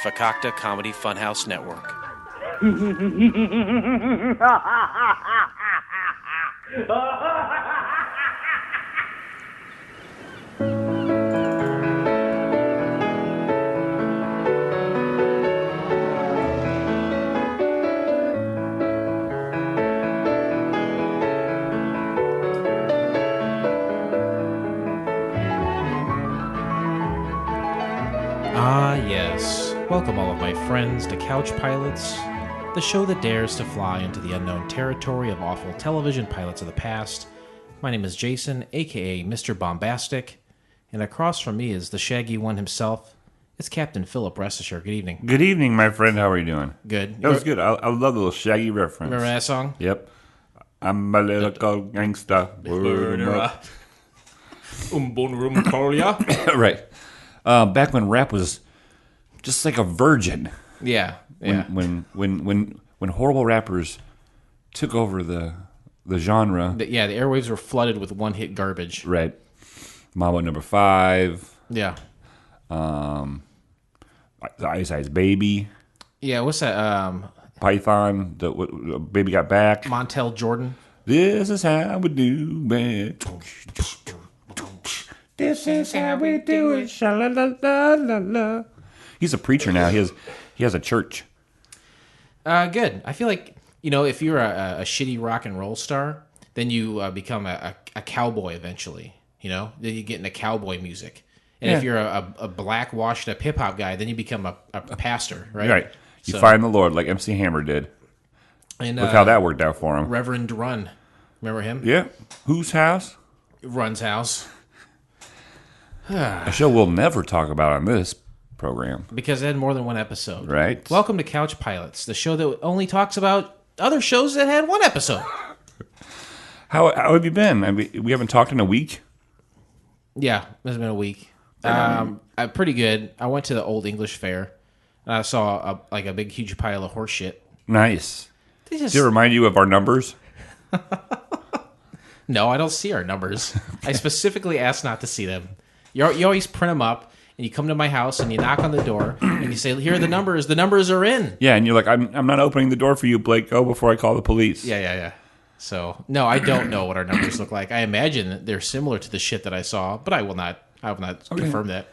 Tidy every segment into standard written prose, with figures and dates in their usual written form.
Fakakta Comedy Funhouse Network. Ah, yes. Welcome, all of my friends, to Couch Pilots, the show that dares to fly into the unknown territory of awful television pilots of the past. My name is Jason, aka Mr. Bombastic, and across from me is the Shaggy One himself. It's Captain Philip Restisher. Good evening. Good evening, my friend. How are you doing? Good. That was good. I love the little Shaggy reference. Remember that song? Yep. I'm a little cold gangsta. Right. Back when rap was just like a virgin. Yeah. Yeah. When horrible rappers took over the genre. The airwaves were flooded with one-hit garbage. Right. Mambo Number 5. Yeah. The Ice Ice Baby. Yeah, what's that? Python. The Baby Got Back. Montel Jordan. This is how we do it. This is how we do it. Sha-la-la-la-la-la. He's a preacher now. He has a church. Good. I feel like, if you're a shitty rock and roll star, then you become a cowboy eventually. Then you get into cowboy music. And if you're a black washed up hip hop guy, then you become a pastor, right? Right. You find the Lord like MC Hammer did. And look how that worked out for him. Reverend Run. Remember him? Yeah. Whose house? Run's house. A show we'll never talk about on this program. Because it had more than one episode. Right. Welcome to Couch Pilots, the show that only talks about other shows that had one episode. How have you been? I mean, we haven't talked in a week. Yeah, it's been a week. Pretty good. I went to the Old English Fair, and I saw a big, huge pile of horse shit. Nice. Does it remind you of our numbers? No, I don't see our numbers. I specifically asked not to see them. You always print them up, and you come to my house, and you knock on the door, and you say, here are the numbers. The numbers are in. Yeah, and you're like, I'm not opening the door for you, Blake. Go before I call the police. Yeah. So, no, I don't know what our numbers look like. I imagine that they're similar to the shit that I saw, but I will not confirm that.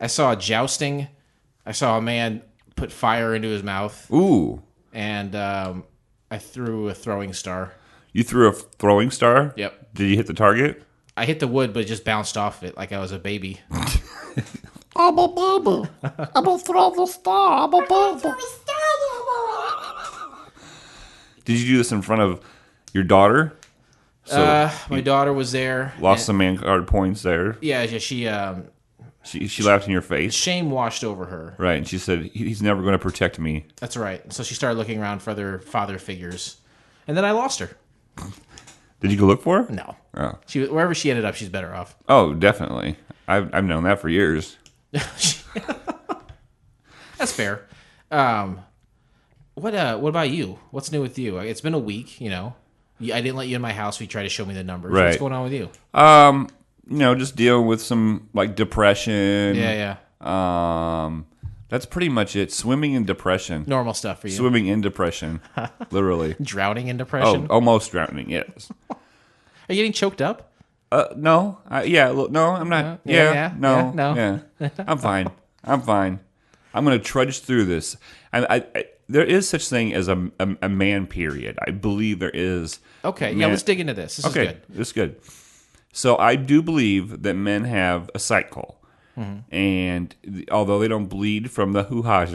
I saw a jousting. I saw a man put fire into his mouth. Ooh. And I threw a throwing star. You threw a throwing star? Yep. Did you hit the target? I hit the wood, but it just bounced off it like I was a baby. I'm a baby. I'm gonna throw the star. I'm a baby. Did you do this in front of your daughter? So my daughter was there. Lost some man card points there. Yeah, she laughed in your face. Shame washed over her. Right, and she said, he's never going to protect me. That's right. So she started looking around for other father figures. And then I lost her. Did you go look for her? No. Oh. Wherever she ended up, she's better off. Oh, definitely. I've known that for years. That's fair. What about you? What's new with you? It's been a week, I didn't let you in my house. We tried to show me the numbers. Right. What's going on with you? Just dealing with some depression. Yeah. That's pretty much it. Swimming in depression. Normal stuff for you. Swimming in depression. Literally. Drowning in depression? Oh, almost drowning, yes. Are you getting choked up? No. No, I'm not. No. I'm fine. I'm going to trudge through this. There is such thing as a man period. I believe there is. Okay, let's dig into this. This is good. This is good. So I do believe that men have a cycle. Mm-hmm. And although they don't bleed from the hoo-ha.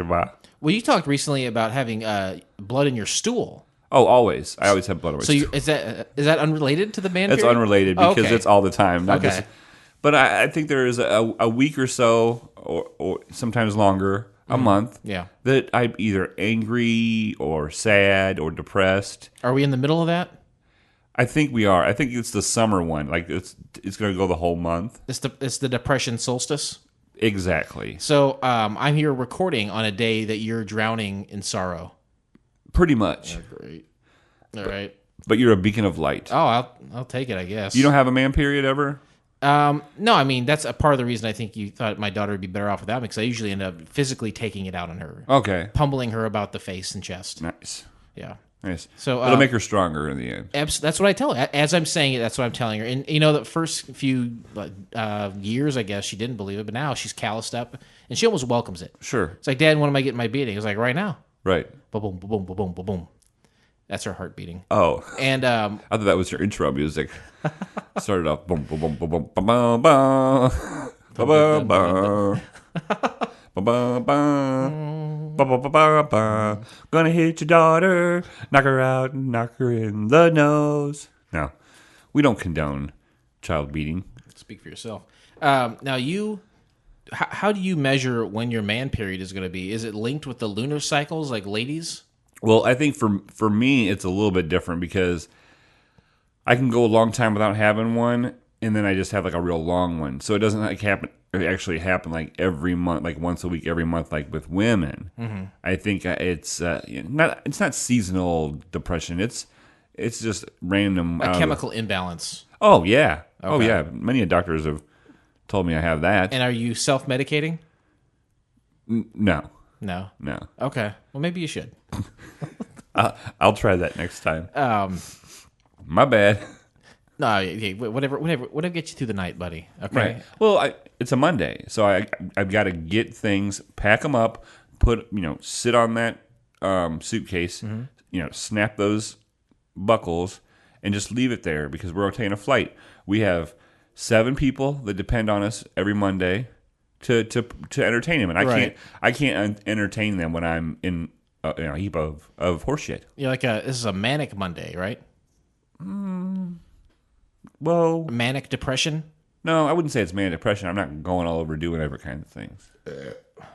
Well, you talked recently about having blood in your stool. Oh, always. I always have blood in my stool. Is that unrelated to the man It's period? unrelated because it's all the time. Okay. But I think there is a week or so, or sometimes longer, a month, that I'm either angry or sad or depressed. Are we in the middle of that? I think we are. I think it's the summer one. Like it's going to go the whole month. It's the depression solstice. Exactly. So I'm here recording on a day that you're drowning in sorrow. Pretty much. Oh, great. All right. But you're a beacon of light. Oh, I'll take it, I guess. You don't have a man period ever? No, I mean, that's a part of the reason I think you thought my daughter would be better off without me, because I usually end up physically taking it out on her. Okay. Pummeling her about the face and chest. Nice. Yeah. Nice. So it'll make her stronger in the end. That's what I tell her. As I'm saying it, that's what I'm telling her. And, the first few years, I guess, she didn't believe it, but now she's calloused up, and she almost welcomes it. Sure. It's like, Dad, when am I getting my beating? It's like, right now. Right. Boom, boom, boom, boom, boom, boom, boom. That's her heart beating. Oh. And I thought that was your intro music. Started off boom, boom, boom, boom, boom, boom, boom, boom, boom, boom. Gonna hit your daughter, knock her out, and knock her in the nose. No, we don't condone child beating. Speak for yourself. Now, how do you measure when your man period is going to be? Is it linked with the lunar cycles, like ladies? Well, I think for me, it's a little bit different because I can go a long time without having one, and then I just have like a real long one. So it doesn't actually happen like every month, like once a week, every month, like with women. Mm-hmm. I think it's not seasonal depression. It's just random chemical imbalance. Oh yeah, Okay. Oh yeah. Many doctors have told me I have that. And are you self-medicating? No. Okay. Well, maybe you should. I'll try that next time. My bad. No, yeah, whatever gets you through the night, buddy. Okay. Right. Well, it's a Monday, so I've got to get things, pack them up, sit on that suitcase, snap those buckles, and just leave it there because we're taking a flight. We have 7 people that depend on us every Monday to entertain them, and I can't entertain them when I'm in a heap of horse shit. You're this is a manic Monday, right? Well, manic depression? No, I wouldn't say it's manic depression. I'm not going all over doing every kind of things.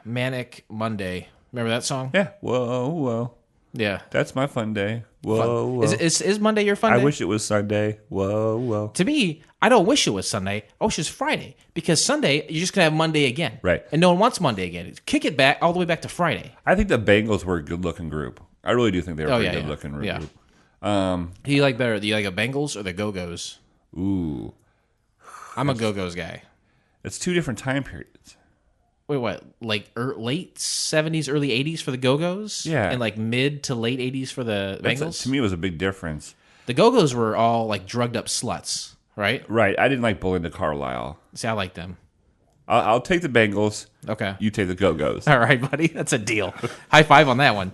Manic Monday. Remember that song? Yeah. Whoa, whoa. Yeah. That's my fun day. Whoa, whoa. Is Monday your fun day? I wish it was Sunday. Whoa, whoa. To me, I don't wish it was Sunday. I wish it was Friday. Because Sunday, you're just going to have Monday again. Right. And no one wants Monday again. Kick it back all the way back to Friday. I think the Bangles were a good-looking group. I really do think they were a good-looking group. Yeah. Do you like better? Do you like a Bangles or the Go-Go's? Ooh. I'm a Go-Go's guy. It's 2 different time periods. Wait, what? Like late 70s, early 80s for the Go-Go's? Yeah. And like mid to late 80s for the Bangles? To me, it was a big difference. The Go-Go's were all like drugged up sluts, right? Right. I didn't like Belinda Carlisle. See, I like them. I'll take the Bangles. Okay. You take the Go-Go's. All right, buddy. That's a deal. High five on that one.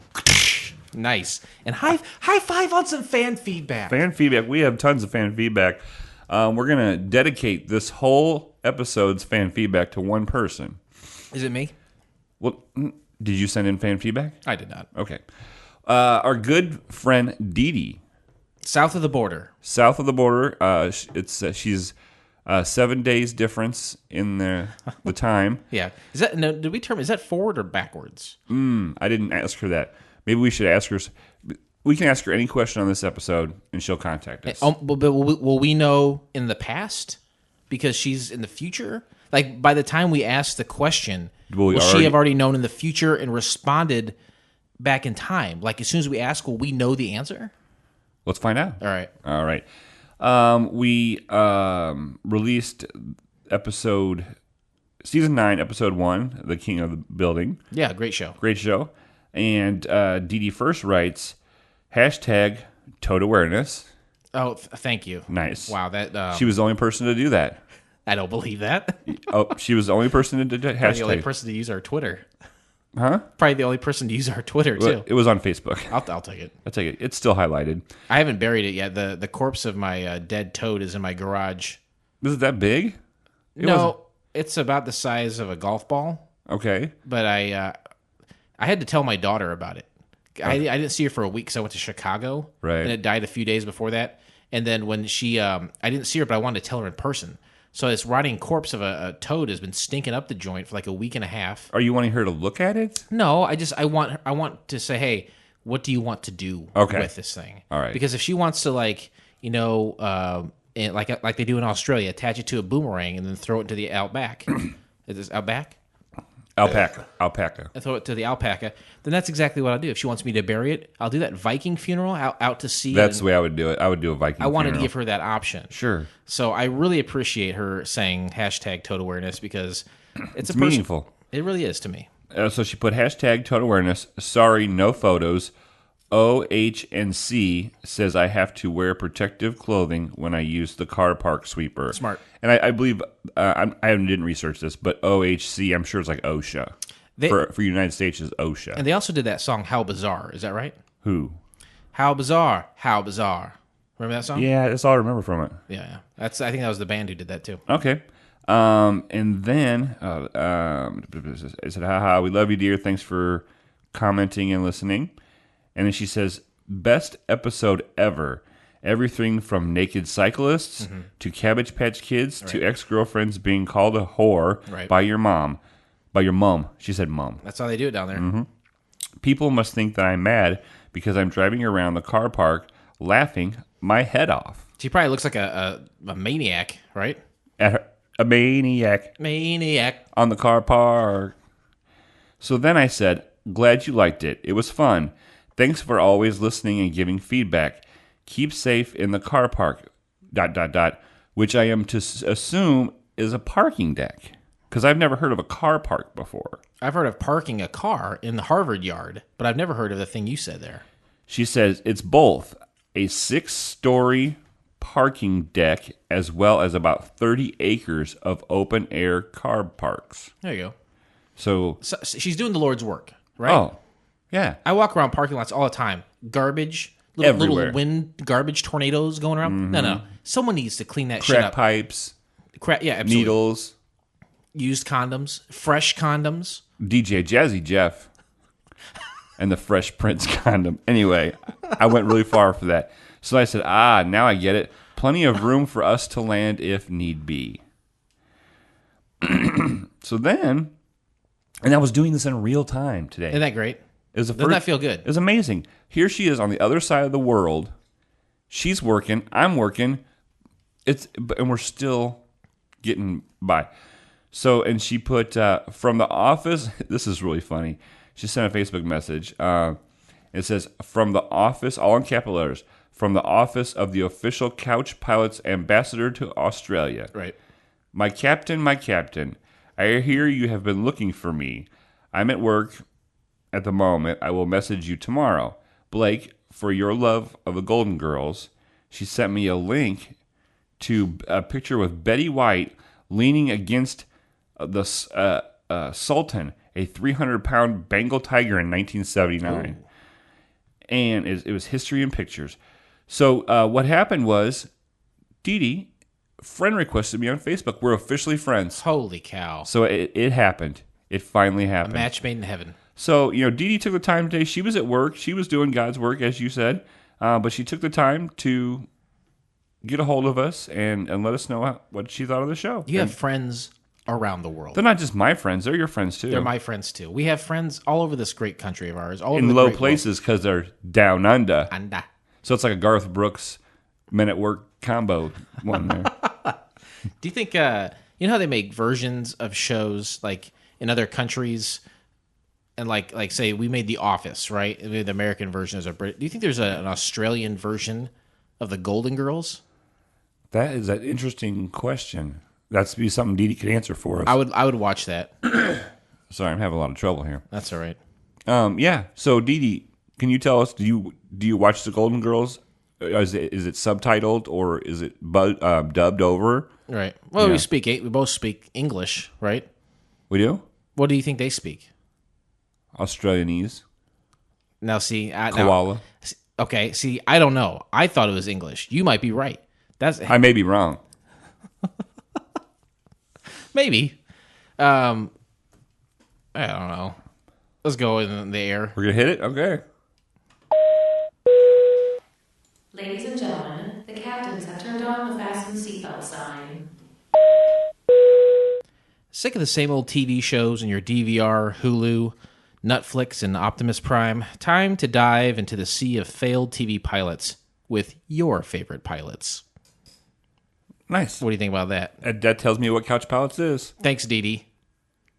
Nice. And high five on some fan feedback. Fan feedback. We have tons of fan feedback. We're going to dedicate this whole episode's fan feedback to one person. Is it me? Well, did you send in fan feedback? I did not. Okay. Our good friend Dee Dee. South of the border. South of the border. She's 7 days difference in the time. Yeah. Is that forward or backwards? I didn't ask her that. Maybe we should ask her. We can ask her any question on this episode, and she'll contact us. But will we know in the past? Because she's in the future? Like, by the time we ask the question, will she have already known in the future and responded back in time? Like, as soon as we ask, will we know the answer? Let's find out. All right. We released Season 9, Episode 1, The King of the Building. Yeah, great show. Great show. And Dee Dee first writes, #Toad Awareness. Oh, thank you. Nice. Wow, that she was the only person to do that. I don't believe that. She was the only person to do hashtag. Probably the only person to use our Twitter. Huh? Probably the only person to use our Twitter, too. It was on Facebook. I'll take it. I'll take it. It's still highlighted. I haven't buried it yet. The corpse of my dead toad is in my garage. Is it that big? It's about the size of a golf ball. Okay. But I had to tell my daughter about it. I didn't see her for a week because I went to Chicago. Right. And it died a few days before that. And then when I didn't see her, but I wanted to tell her in person. So this rotting corpse of a toad has been stinking up the joint for like a week and a half. Are you wanting her to look at it? No, I want to say, hey, what do you want to do with this thing? All right. Because if she wants to like they do in Australia, attach it to a boomerang and then throw it into the outback. Is this outback? Alpaca. I throw it to the alpaca. Then that's exactly what I'll do. If she wants me to bury it, I'll do that Viking funeral out to sea. That's the way I would do it. I would do a Viking funeral. I wanted to give her that option. Sure. So I really appreciate her saying hashtag toad awareness because it's meaningful. It really is to me. So she put hashtag toad awareness. Sorry, no photos. OHNC says I have to wear protective clothing when I use the car park sweeper. Smart. And I believe, I didn't research this, but OHC, I'm sure it's like OSHA. For United States is OSHA. And they also did that song, How Bizarre. Is that right? Who? How Bizarre. How Bizarre. Remember that song? Yeah, that's all I remember from it. Yeah. I think that was the band who did that too. Okay. And then I said, haha, we love you, dear. Thanks for commenting and listening. And then she says, best episode ever. Everything from naked cyclists to Cabbage Patch Kids to ex-girlfriends being called a whore by your mom. By your mom. She said mom. That's how they do it down there. People must think that I'm mad because I'm driving around the car park laughing my head off. She probably looks like a maniac, right? A maniac. Maniac. On the car park. So then I said, glad you liked it. It was fun. Thanks for always listening and giving feedback. Keep safe in the car park, ... which I am to assume is a parking deck. Because I've never heard of a car park before. I've heard of parking a car in the Harvard yard, but I've never heard of the thing you said there. She says it's both a 6-story parking deck as well as about 30 acres of open-air car parks. There you go. So she's doing the Lord's work, right? Oh, yeah. I walk around parking lots all the time. Garbage, little wind, garbage tornadoes going around. No. Someone needs to clean that shit up. Crack pipes. Yeah, absolutely. Needles. Used condoms. Fresh condoms. DJ Jazzy Jeff. And the Fresh Prince condom. Anyway, I went really far for that. So I said, now I get it. Plenty of room for us to land if need be. So then, and I was doing this in real time today. Isn't that great? Doesn't that feel good? It was amazing. Here she is on the other side of the world. She's working. I'm working. And we're still getting by. So, and she put from the office. This is really funny. She sent a Facebook message. It says, from the office, all in capital letters, from the office of the official Couch Pilots ambassador to Australia. Right. My captain, I hear you have been looking for me. I'm at work at the moment. I will message you tomorrow. Blake, for your love of the Golden Girls, she sent me a link to a picture with Betty White leaning against the Sultan, a 300-pound Bengal tiger in 1979. Ooh. And it was history and pictures. So what happened was, Dee Dee friend requested me on Facebook. We're officially friends. Holy cow. So it happened. It finally happened. A match made in heaven. So, Dee Dee took the time today. She was at work. She was doing God's work, as you said. But she took the time to get a hold of us and let us know what she thought of the show. You have friends around the world. They're not just my friends. They're your friends, too. They're my friends, too. We have friends all over this great country of ours. All in low places because they're down under. Anda. So it's like a Garth Brooks Men at Work combo one there. Do you think, you know how they make versions of shows like in other countries? And like say we made The Office, right? We made the American version as a Brit. Do you think there's an Australian version of the Golden Girls? That is an interesting question. That's be something Dee Dee could answer for us. I would watch that. Sorry, I'm having a lot of trouble here. That's all right. Yeah. So Dee Dee, can you tell us? Do you watch the Golden Girls? Is it subtitled or is it dubbed over? Right. Well, yeah. We both speak English, right? We do. What do you think they speak? Australianese. Now, see, koala. Okay, see, I don't know. I thought it was English. You might be right. I may be wrong. Maybe. I don't know. Let's go in the air. We're gonna hit it. Okay. Ladies and gentlemen, the captains have turned on the fasten seatbelt sign. Sick of the same old TV shows on your DVR, Hulu, Netflix, and Optimus Prime? Time to dive into the sea of failed TV pilots with your favorite pilots. Nice. What do you think about that? That tells me what Couch Pilots is. Thanks, Dee Dee.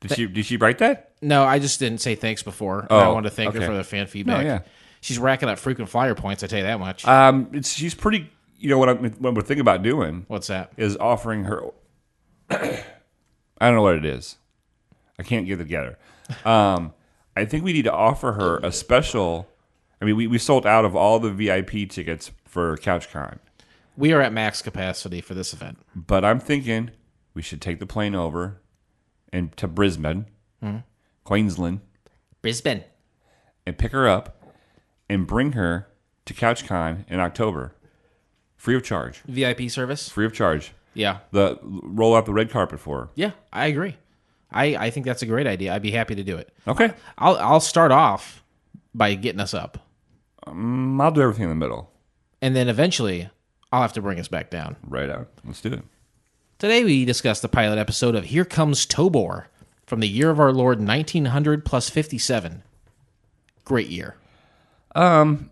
Did she write that? No, I just didn't say thanks before. Oh, I wanted to thank her okay. for the fan feedback. No, yeah. She's racking up frequent flyer points, I tell you that much. She's pretty. You know what we're thinking about doing What's that? is offering her. I don't know what it is. I can't get it together. I think we need to offer her a special. I mean, we sold out of all the VIP tickets for CouchCon, We are at max capacity for this event. but I'm thinking we should take the plane over and to Brisbane, Queensland, Brisbane. and pick her up and bring her to CouchCon in October, free of charge. VIP service? Free of charge. Yeah. Roll out the red carpet for her. Yeah, I agree. I think that's a great idea. I'd be happy to do it. Okay. I'll start off by getting us up. I'll do everything in the middle. And then eventually, I'll have to bring us back down. Right out. Let's do it. Today we discuss the pilot episode of Here Comes Tobor from the year of our Lord 1900 plus 57. Great year. I'm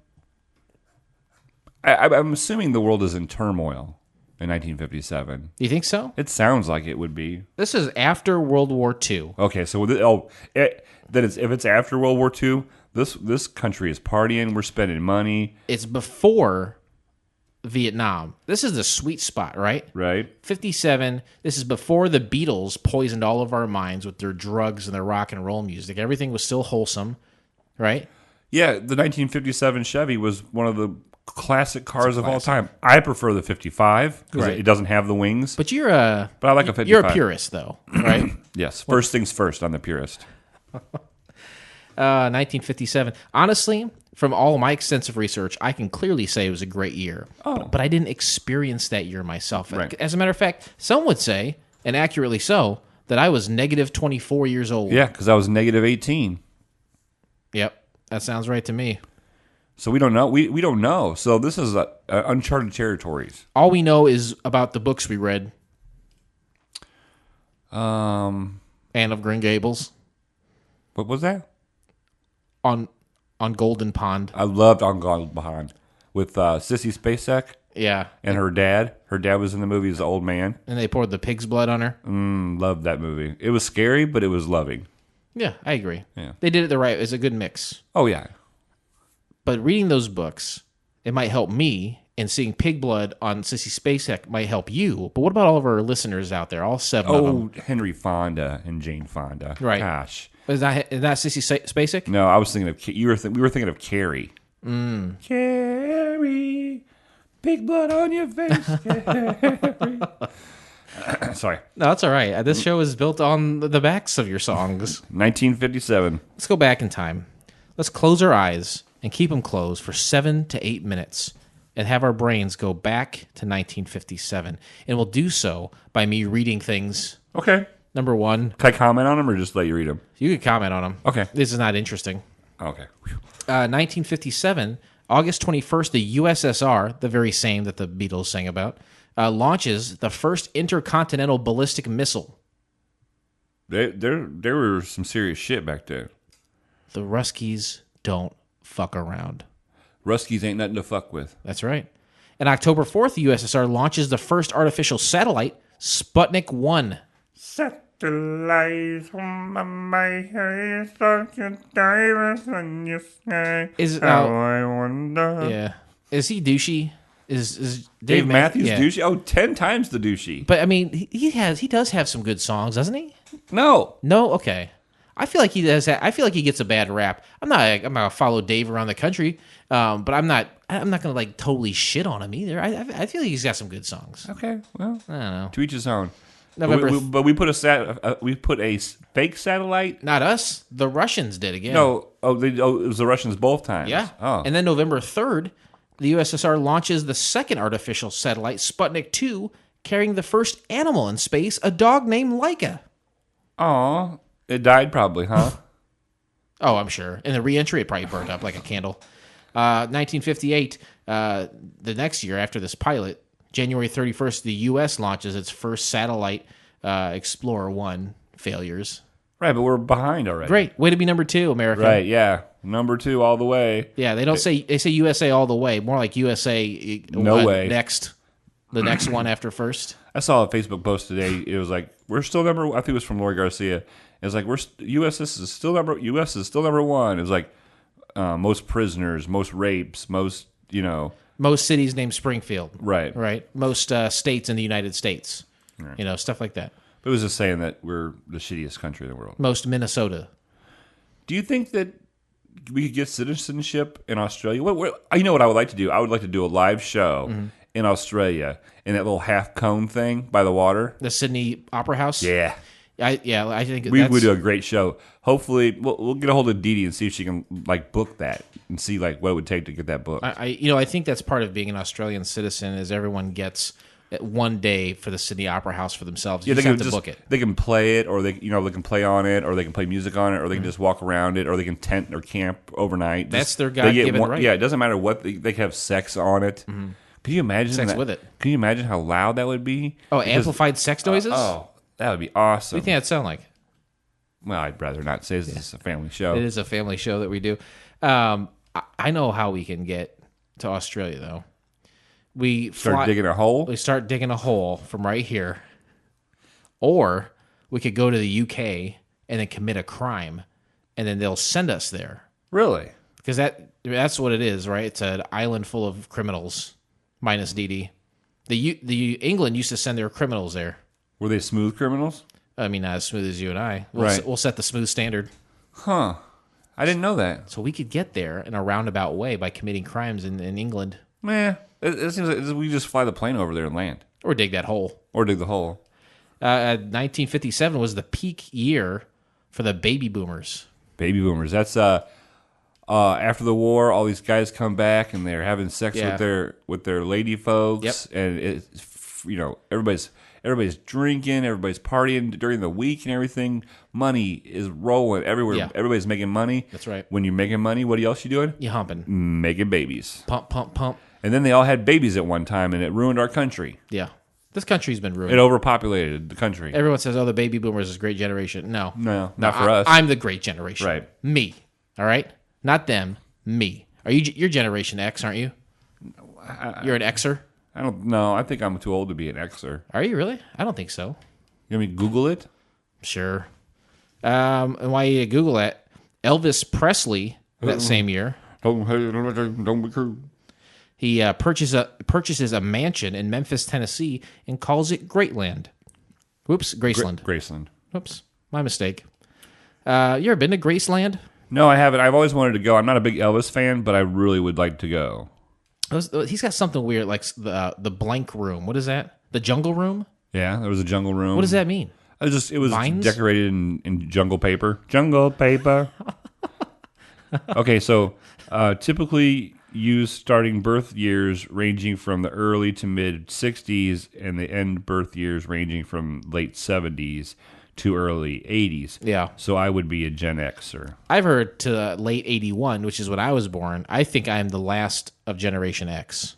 assuming the world is in turmoil in 1957. You think so? It sounds like it would be. This is after World War II. Okay, so if it's after World War II, this country is partying. We're spending money. It's before Vietnam. This is the sweet spot, right? Right. 57. This is before the Beatles poisoned all of our minds with their drugs and their rock and roll music. Everything was still wholesome, right? Yeah, the 1957 Chevy was one of the classic cars of all time. I prefer the 55 because Right. it doesn't have the wings. But I like a 55. You're a purist, though, right? Yes, first things first. I'm the purist. 1957. Honestly, from all my extensive research, I can clearly say it was a great year. Oh. But I didn't experience that year myself. Right. As a matter of fact, some would say, and accurately so, that I was negative 24 years old. Yeah, because I was negative 18. Yep. That sounds right to me. So we don't know. We don't know. So this is uncharted territories. All we know is about the books we read. Anne of Green Gables. What was that? On Golden Pond. I loved On Gone Behind with Sissy Spacek Yeah. and her dad. Her dad was in the movie as the old man. And they poured the pig's blood on her. Loved that movie. It was scary, but it was loving. Yeah, I agree. Yeah. They did it the right way. It's a good mix. Oh, yeah. But reading those books, it might help me, and seeing pig blood on Sissy Spacek might help you. But what about all of our listeners out there, all 7 of them? Oh, Henry Fonda and Jane Fonda. Right. Gosh. Is that Sissy Spacek? No, I was thinking of we were thinking of Carrie. Carrie, big blood on your face. Carrie. Sorry. No, that's all right. This show is built on the backs of your songs. 1957. Let's go back in time. Let's close our eyes and keep them closed for 7 to 8 minutes and have our brains go back to 1957. And we'll do so by me reading things. Okay. Number 1. Can I comment on them or just let you read them? You can comment on them. Okay. This is not interesting. Okay. 1957, August 21st, the USSR, the very same that the Beatles sang about, launches the first intercontinental ballistic missile. There were some serious shit back there. The Ruskies don't fuck around. Ruskies ain't nothing to fuck with. That's right. And October 4th, the USSR launches the first artificial satellite, Sputnik 1. Satellites on my head, such a diamond in your sky. I wonder. Yeah. Is he douchey? Is Dave Matthews yeah. douchey? Oh, 10 times the douchey. But I mean, he does have some good songs, doesn't he? No. Okay. I feel like he does. I feel like he gets a bad rap. I'm not gonna follow Dave around the country, but I'm not gonna like totally shit on him either. I feel like he's got some good songs. Okay, well, I don't know. to each his own. November. But we put a fake satellite. Not us. The Russians did again. No, it was the Russians both times. Yeah. Oh. And then November 3rd, the USSR launches the second artificial satellite, Sputnik 2, carrying the first animal in space, a dog named Laika. Aw, it died probably, huh? Oh, I'm sure. In the reentry, it probably burned up like a candle. 1958, the next year after this pilot, January 31st, the U.S. launches its first satellite, Explorer 1 failures. Right, but we're behind already. Great. Way to be number 2, America. Right, yeah. Number 2 all the way. Yeah, they say USA all the way. More like USA No way. Next. The next one after first. I saw a Facebook post today. It was like, we're still I think it was from Lori Garcia. It's like U.S. is still number one. It's like most prisoners, most rapes, most most cities named Springfield. Right. Most states in the United States. Right. Stuff like that. But it was just saying that we're the shittiest country in the world. Most Minnesota. Do you think that we could get citizenship in Australia? You know what I would like to do? I would like to do a live show in Australia in that little half cone thing by the water. The Sydney Opera House? Yeah. I think we would do a great show. Hopefully, we'll get a hold of Dee Dee and see if she can book that and see what it would take to get that booked. I think that's part of being an Australian citizen is everyone gets one day for the Sydney Opera House for themselves. You just have to book it. They can play it, or they can play on it, or they can play music on it, or they can just walk around it, or they can tent or camp overnight. That's their God-given right. Yeah, it doesn't matter what they can have sex on it. Mm-hmm. Can you imagine sex with it? Can you imagine how loud that would be? Amplified sex noises? That would be awesome. What do you think that'd sound like? Well, I'd rather not say this is a family show. It is a family show that we do. I know how we can get to Australia, though. We start digging a hole? We start digging a hole from right here. Or we could go to the UK and then commit a crime, and then they'll send us there. Really? Because that's what it is, right? It's an island full of criminals, minus Dee Dee. The England used to send their criminals there. Were they smooth criminals? I mean, not as smooth as you and I. We'll set the smooth standard. Huh. I didn't know that. So we could get there in a roundabout way by committing crimes in England. It seems like we just fly the plane over there and land. Or dig that hole. 1957 was the peak year for the baby boomers. Baby boomers. That's after the war, all these guys come back and they're having sex with their lady folks. Yep. And it's, everybody's drinking, everybody's partying during the week and everything. Money is rolling everywhere. Yeah. Everybody's making money. That's right. When you're making money, what else you doing? You humping. Making babies. Pump, pump, pump. And then they all had babies at one time, and it ruined our country. Yeah. This country's been ruined. It overpopulated the country. Everyone says, the baby boomers is a great generation. No, not for us. I'm the great generation. Right. Me. All right? Not them. Me. You're Generation X, aren't you? You're an Xer? I don't know. I think I'm too old to be an Xer. Are you really? I don't think so. You want me to Google it? Sure. And why you Google it? Elvis Presley, that same year. Don't be cruel. He purchases a mansion in Memphis, Tennessee, and calls it Greatland. Whoops, Graceland. Graceland. Whoops, my mistake. You ever been to Graceland? No, I haven't. I've always wanted to go. I'm not a big Elvis fan, but I really would like to go. He's got something weird, like the blank room. What is that? The jungle room? Yeah, there was a jungle room. What does that mean? It was Vines? Decorated in jungle paper. Jungle paper. Okay, so typically use starting birth years ranging from the early to mid 60s and the end birth years ranging from late 70s to early 80s. Yeah. So I would be a Gen Xer. I've heard to late 81, which is when I was born. I think I'm the last of Generation X.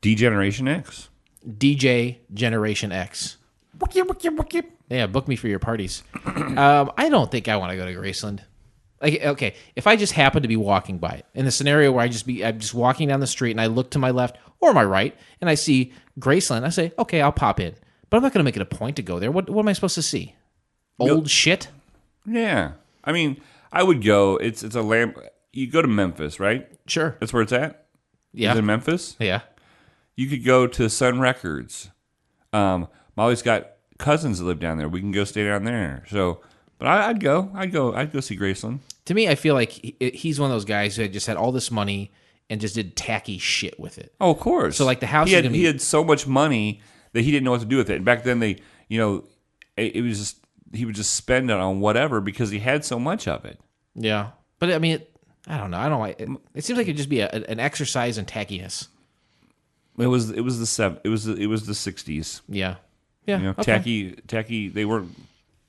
D-Generation X? DJ Generation X. Yeah, book me for your parties. I don't think I want to go to Graceland. Like, okay, if I just happen to be walking by it, in the scenario where I'm just walking down the street and I look to my left or my right and I see Graceland, I say, okay, I'll pop in. But I'm not going to make it a point to go there. What am I supposed to see? Old shit? Yeah. I mean, I would go. It's a lamp. You go to Memphis, right? Sure. That's where it's at? Yeah. Is it in Memphis? Yeah. You could go to Sun Records. Molly's got cousins that live down there. We can go stay down there. So, but I'd go see Graceland. To me, I feel like he's one of those guys who just had all this money and just did tacky shit with it. Oh, of course. So, like, the house he had so much money that he didn't know what to do with it. And back then, it was just he would just spend it on whatever because he had so much of it. Yeah, but I mean, I don't know. I don't like it. It seems like it'd just be an exercise in tackiness. It was the 60s. Yeah. Yeah. Okay. Tacky. They weren't.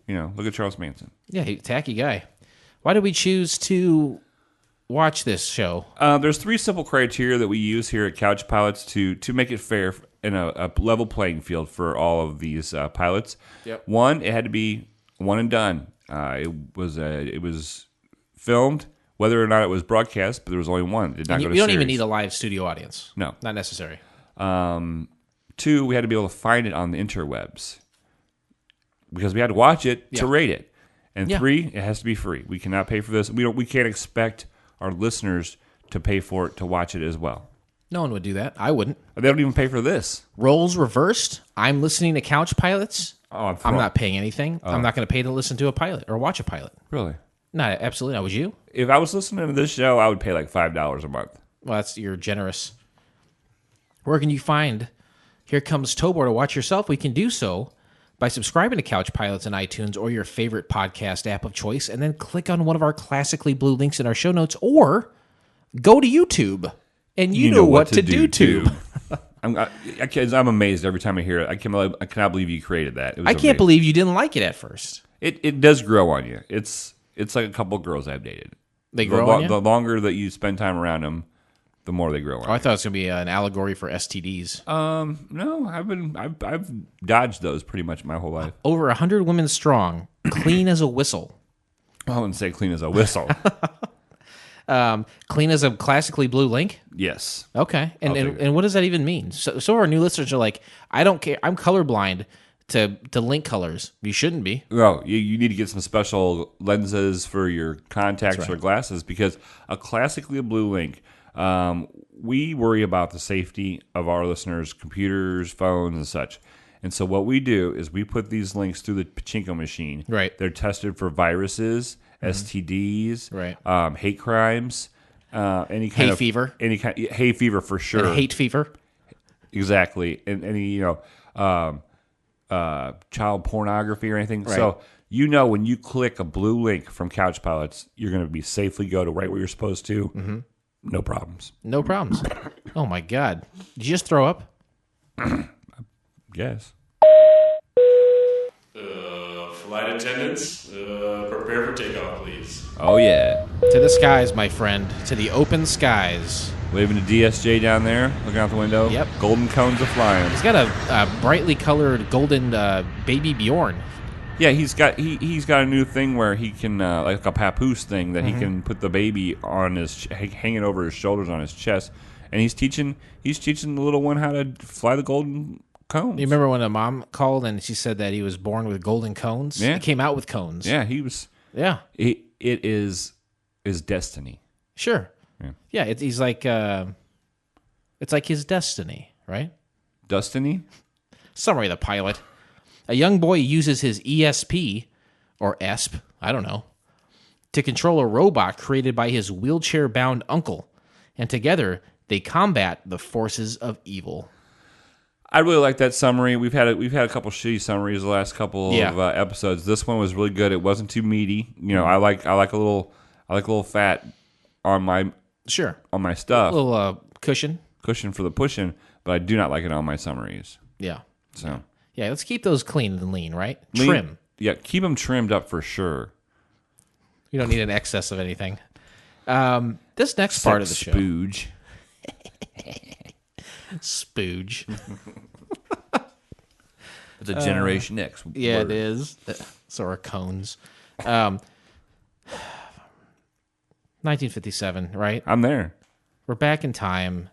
Look at Charles Manson. Yeah, tacky guy. Why did we choose to watch this show? There's 3 simple criteria that we use here at Couch Pilots to make it fair in a level playing field for all of these pilots. Yep. 1, it had to be one and done. It was filmed, whether or not it was broadcast, but there was only one. It did not go to you don't series. even need a live studio audience. No, not necessary. 2, we had to be able to find it on the interwebs because we had to watch it to rate it. And 3, it has to be free. We cannot pay for this. We can't expect our listeners to pay for it to watch it as well. No one would do that. I wouldn't. They don't even pay for this. Roles reversed. I'm listening to Couch Pilots. Oh, I'm not paying anything. I'm not going to pay to listen to a pilot or watch a pilot. Really? No, absolutely not. Would you? If I was listening to this show, I would pay like $5 a month. Well, you're generous. Where can you find Here Comes Tobor to watch yourself? We can do so by subscribing to Couch Pilots in iTunes or your favorite podcast app of choice, and then click on one of our classically blue links in our show notes, or go to YouTube, and you know what to do, tube. I'm amazed every time I hear it. I cannot believe you created that. I can't believe you didn't like it at first. It does grow on you. It's like a couple of girls I've dated. They grow on you? The longer that you spend time around them, the more they grow on you. I thought it was going to be an allegory for STDs. No, I've dodged those pretty much my whole life. Over 100 women strong, clean as a whistle. I wouldn't say clean as a whistle. Clean as a classically blue link? Yes. Okay. And what does that even mean? So our new listeners are like, I don't care. I'm colorblind to link colors. You shouldn't be. No, you need to get some special lenses for your contacts or glasses, because a classically blue link, we worry about the safety of our listeners' computers, phones, and such. And so what we do is we put these links through the pachinko machine. Right. They're tested for viruses, STDs, right. Hate crimes, any kind of fever, hay fever for sure, and hate fever, exactly, and any child pornography or anything. Right. So when you click a blue link from Couch Pilots, you're going to be safely go to right where you're supposed to. Mm-hmm. No problems. No problems. Oh my God! Did you just throw up? Yes. Flight attendants, prepare for takeoff, please. Oh, yeah. To the skies, my friend. To the open skies. Waving to DSJ down there, looking out the window. Yep. Golden cones are flying. He's got a brightly colored golden baby Bjorn. Yeah, he's got a new thing where he can, like a papoose thing, that he can put the baby on hanging over his shoulders on his chest, and he's teaching the little one how to fly the golden cones. You remember when a mom called and she said that he was born with golden cones? Yeah. He came out with cones. Yeah, he was. Yeah. It is destiny. Sure. Yeah. Yeah, he's like, it's like his destiny, right? Destiny? Summary of the pilot. A young boy uses his ESP, or ESP, I don't know, to control a robot created by his wheelchair-bound uncle, and together they combat the forces of evil. I really like that summary. We've had a couple shitty summaries the last couple of episodes. This one was really good. It wasn't too meaty. I like a little fat on my stuff. A little cushion for the pushing, but I do not like it on my summaries. Yeah. So yeah, let's keep those clean and lean, right? Lean, Trim. Yeah, keep them trimmed up for sure. You don't need an excess of anything. This next part of the show. Spooge. Spooge. It's a Generation X word. Yeah, it is. So are cones. 1957, right? I'm there. We're back in time.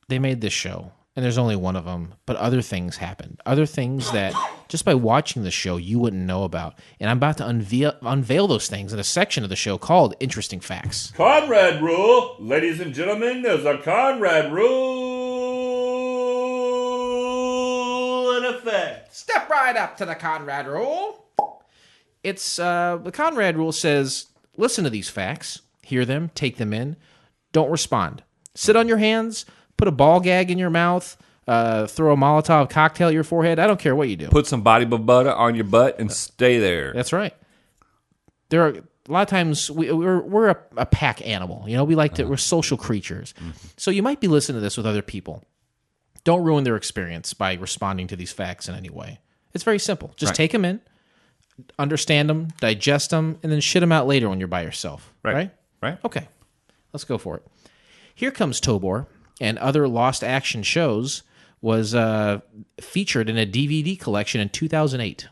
They made this show, and there's only one of them, but other things happened. Other things that, just by watching the show, you wouldn't know about. And I'm about to unveil those things in a section of the show called Interesting Facts. Conrad rule. Ladies and gentlemen, there's a Conrad rule in effect. Step right up to the Conrad rule. It's, the Conrad rule says, listen to these facts, hear them, take them in, don't respond. Sit on your hands, put a ball gag in your mouth, throw a Molotov cocktail at your forehead. I don't care what you do. Put some body butter on your butt and stay there. That's right. There are a lot of times we're a pack animal. We like to. We're social creatures. Mm-hmm. So you might be listening to this with other people. Don't ruin their experience by responding to these facts in any way. It's very simple. Just take them in, understand them, digest them, and then shit them out later when you're by yourself. Right? Okay. Let's go for it. Here Comes Tobor and Other Lost Action Shows was featured in a DVD collection in 2008.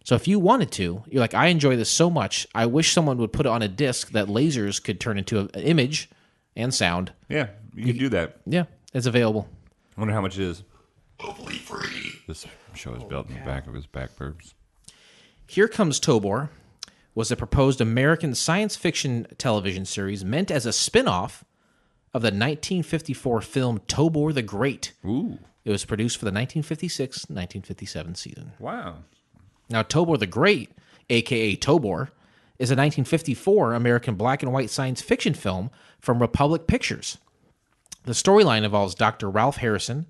So if you wanted to, you're like, I enjoy this so much, I wish someone would put it on a disc that lasers could turn into an image and sound. Yeah, you can do that. Yeah, it's available. I wonder how much it is. Hopefully free. This show is built in the back of his back burbs. Here Comes Tobor was a proposed American science fiction television series meant as a spin-off of the 1954 film Tobor the Great. Ooh. It was produced for the 1956-1957 season. Wow. Now, Tobor the Great, a.k.a. Tobor, is a 1954 American black and white science fiction film from Republic Pictures. The storyline involves Dr. Ralph Harrison,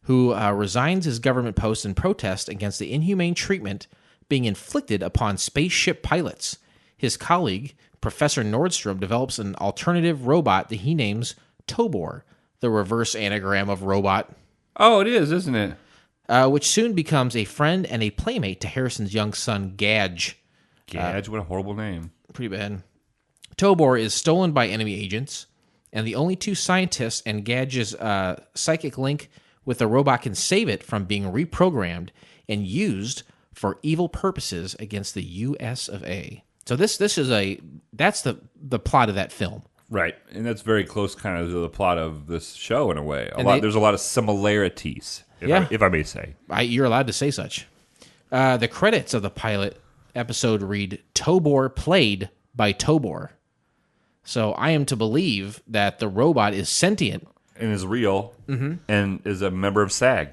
who resigns his government post in protest against the inhumane treatment being inflicted upon spaceship pilots. His colleague, Professor Nordstrom, develops an alternative robot that he names Tobor, the reverse anagram of robot. Oh, it is, isn't it? Which soon becomes a friend and a playmate to Harrison's young son, Gadge. Gadge, what a horrible name. Pretty bad. Tobor is stolen by enemy agents, and the only two scientists and Gadge's psychic link with the robot can save it from being reprogrammed and used for evil purposes against the USSR. So that's the plot of that film. Right, and that's very close kind of to the plot of this show in a way. There's a lot of similarities, if I may say. You're allowed to say such. The credits of the pilot episode read, Tobor played by Tobor. So I am to believe that the robot is sentient. And is real, and is a member of SAG.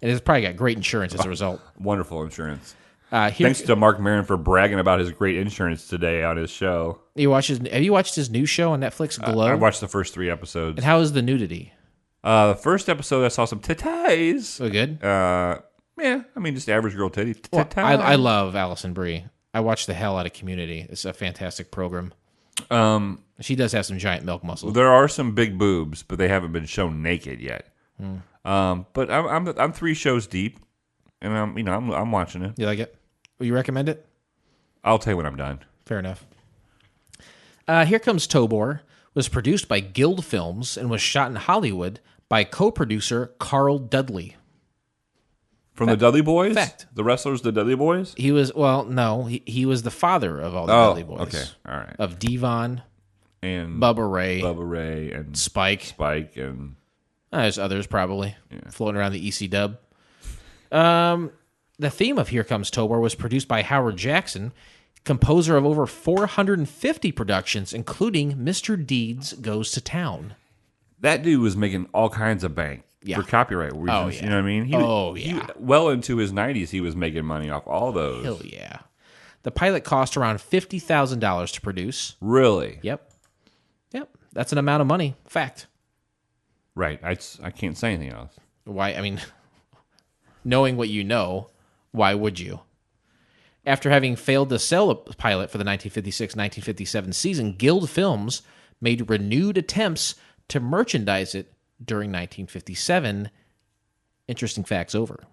And it's probably got great insurance as a result. Wonderful insurance. Thanks to Mark Maron for bragging about his great insurance today on his show. Have you watched his new show on Netflix, Glow? I watched the first 3 episodes. And how is the nudity? The first episode, I saw some titties. Oh, good? Yeah, I mean, just average girl titty. Well, I love Allison Brie. I watch the hell out of Community. It's a fantastic program. She does have some giant milk muscles. There are some big boobs, but they haven't been shown naked yet. But I'm 3 shows deep, and I'm watching it. You like it? Will you recommend it? I'll tell you when I'm done. Fair enough. Here Comes Tobor was produced by Guild Films and was shot in Hollywood by co-producer Carl Dudley. From the Dudley Boys? Fact. The wrestlers, the Dudley Boys? He was he was the father of all the Dudley Boys. Okay, all right. Of Devon and Bubba Ray and Spike and there's others probably floating around the EC dub. The theme of Here Comes Tobor was produced by Howard Jackson, composer of over 450 productions, including Mr. Deeds Goes to Town. That dude was making all kinds of bank for copyright reasons. Oh, yeah. You know what I mean? He, well into his 90s, he was making money off all those. Hell yeah. The pilot cost around $50,000 to produce. Really? Yep. That's an amount of money. Fact. Right. I can't say anything else. Why? I mean, knowing what you know, why would you? After having failed to sell the pilot for the 1956-1957 season, Guild Films made renewed attempts to merchandise it during 1957. Interesting facts over.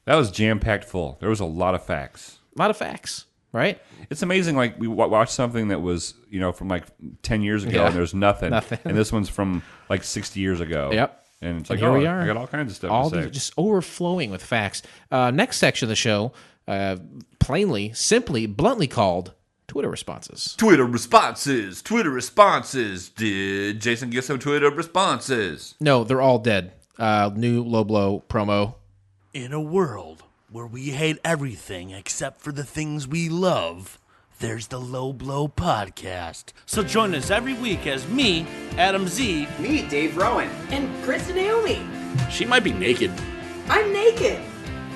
That was jam-packed full. There was a lot of facts. A lot of facts, right? It's amazing, like, we watched something that was, from like 10 years ago, and there's nothing. And this one's from like 60 years ago. Yep. And it's like, here we are. I got all kinds of stuff to say. Just overflowing with facts. Next section of the show, simply, bluntly called Twitter responses. Twitter responses. Did Jason get some Twitter responses? No, they're all dead. New low blow promo. In a world where we hate everything except for the things we love, there's the Low Blow Podcast. So join us every week as me, Adam Z. Me, Dave Rowan. And Chris and Naomi. She might be naked. I'm naked.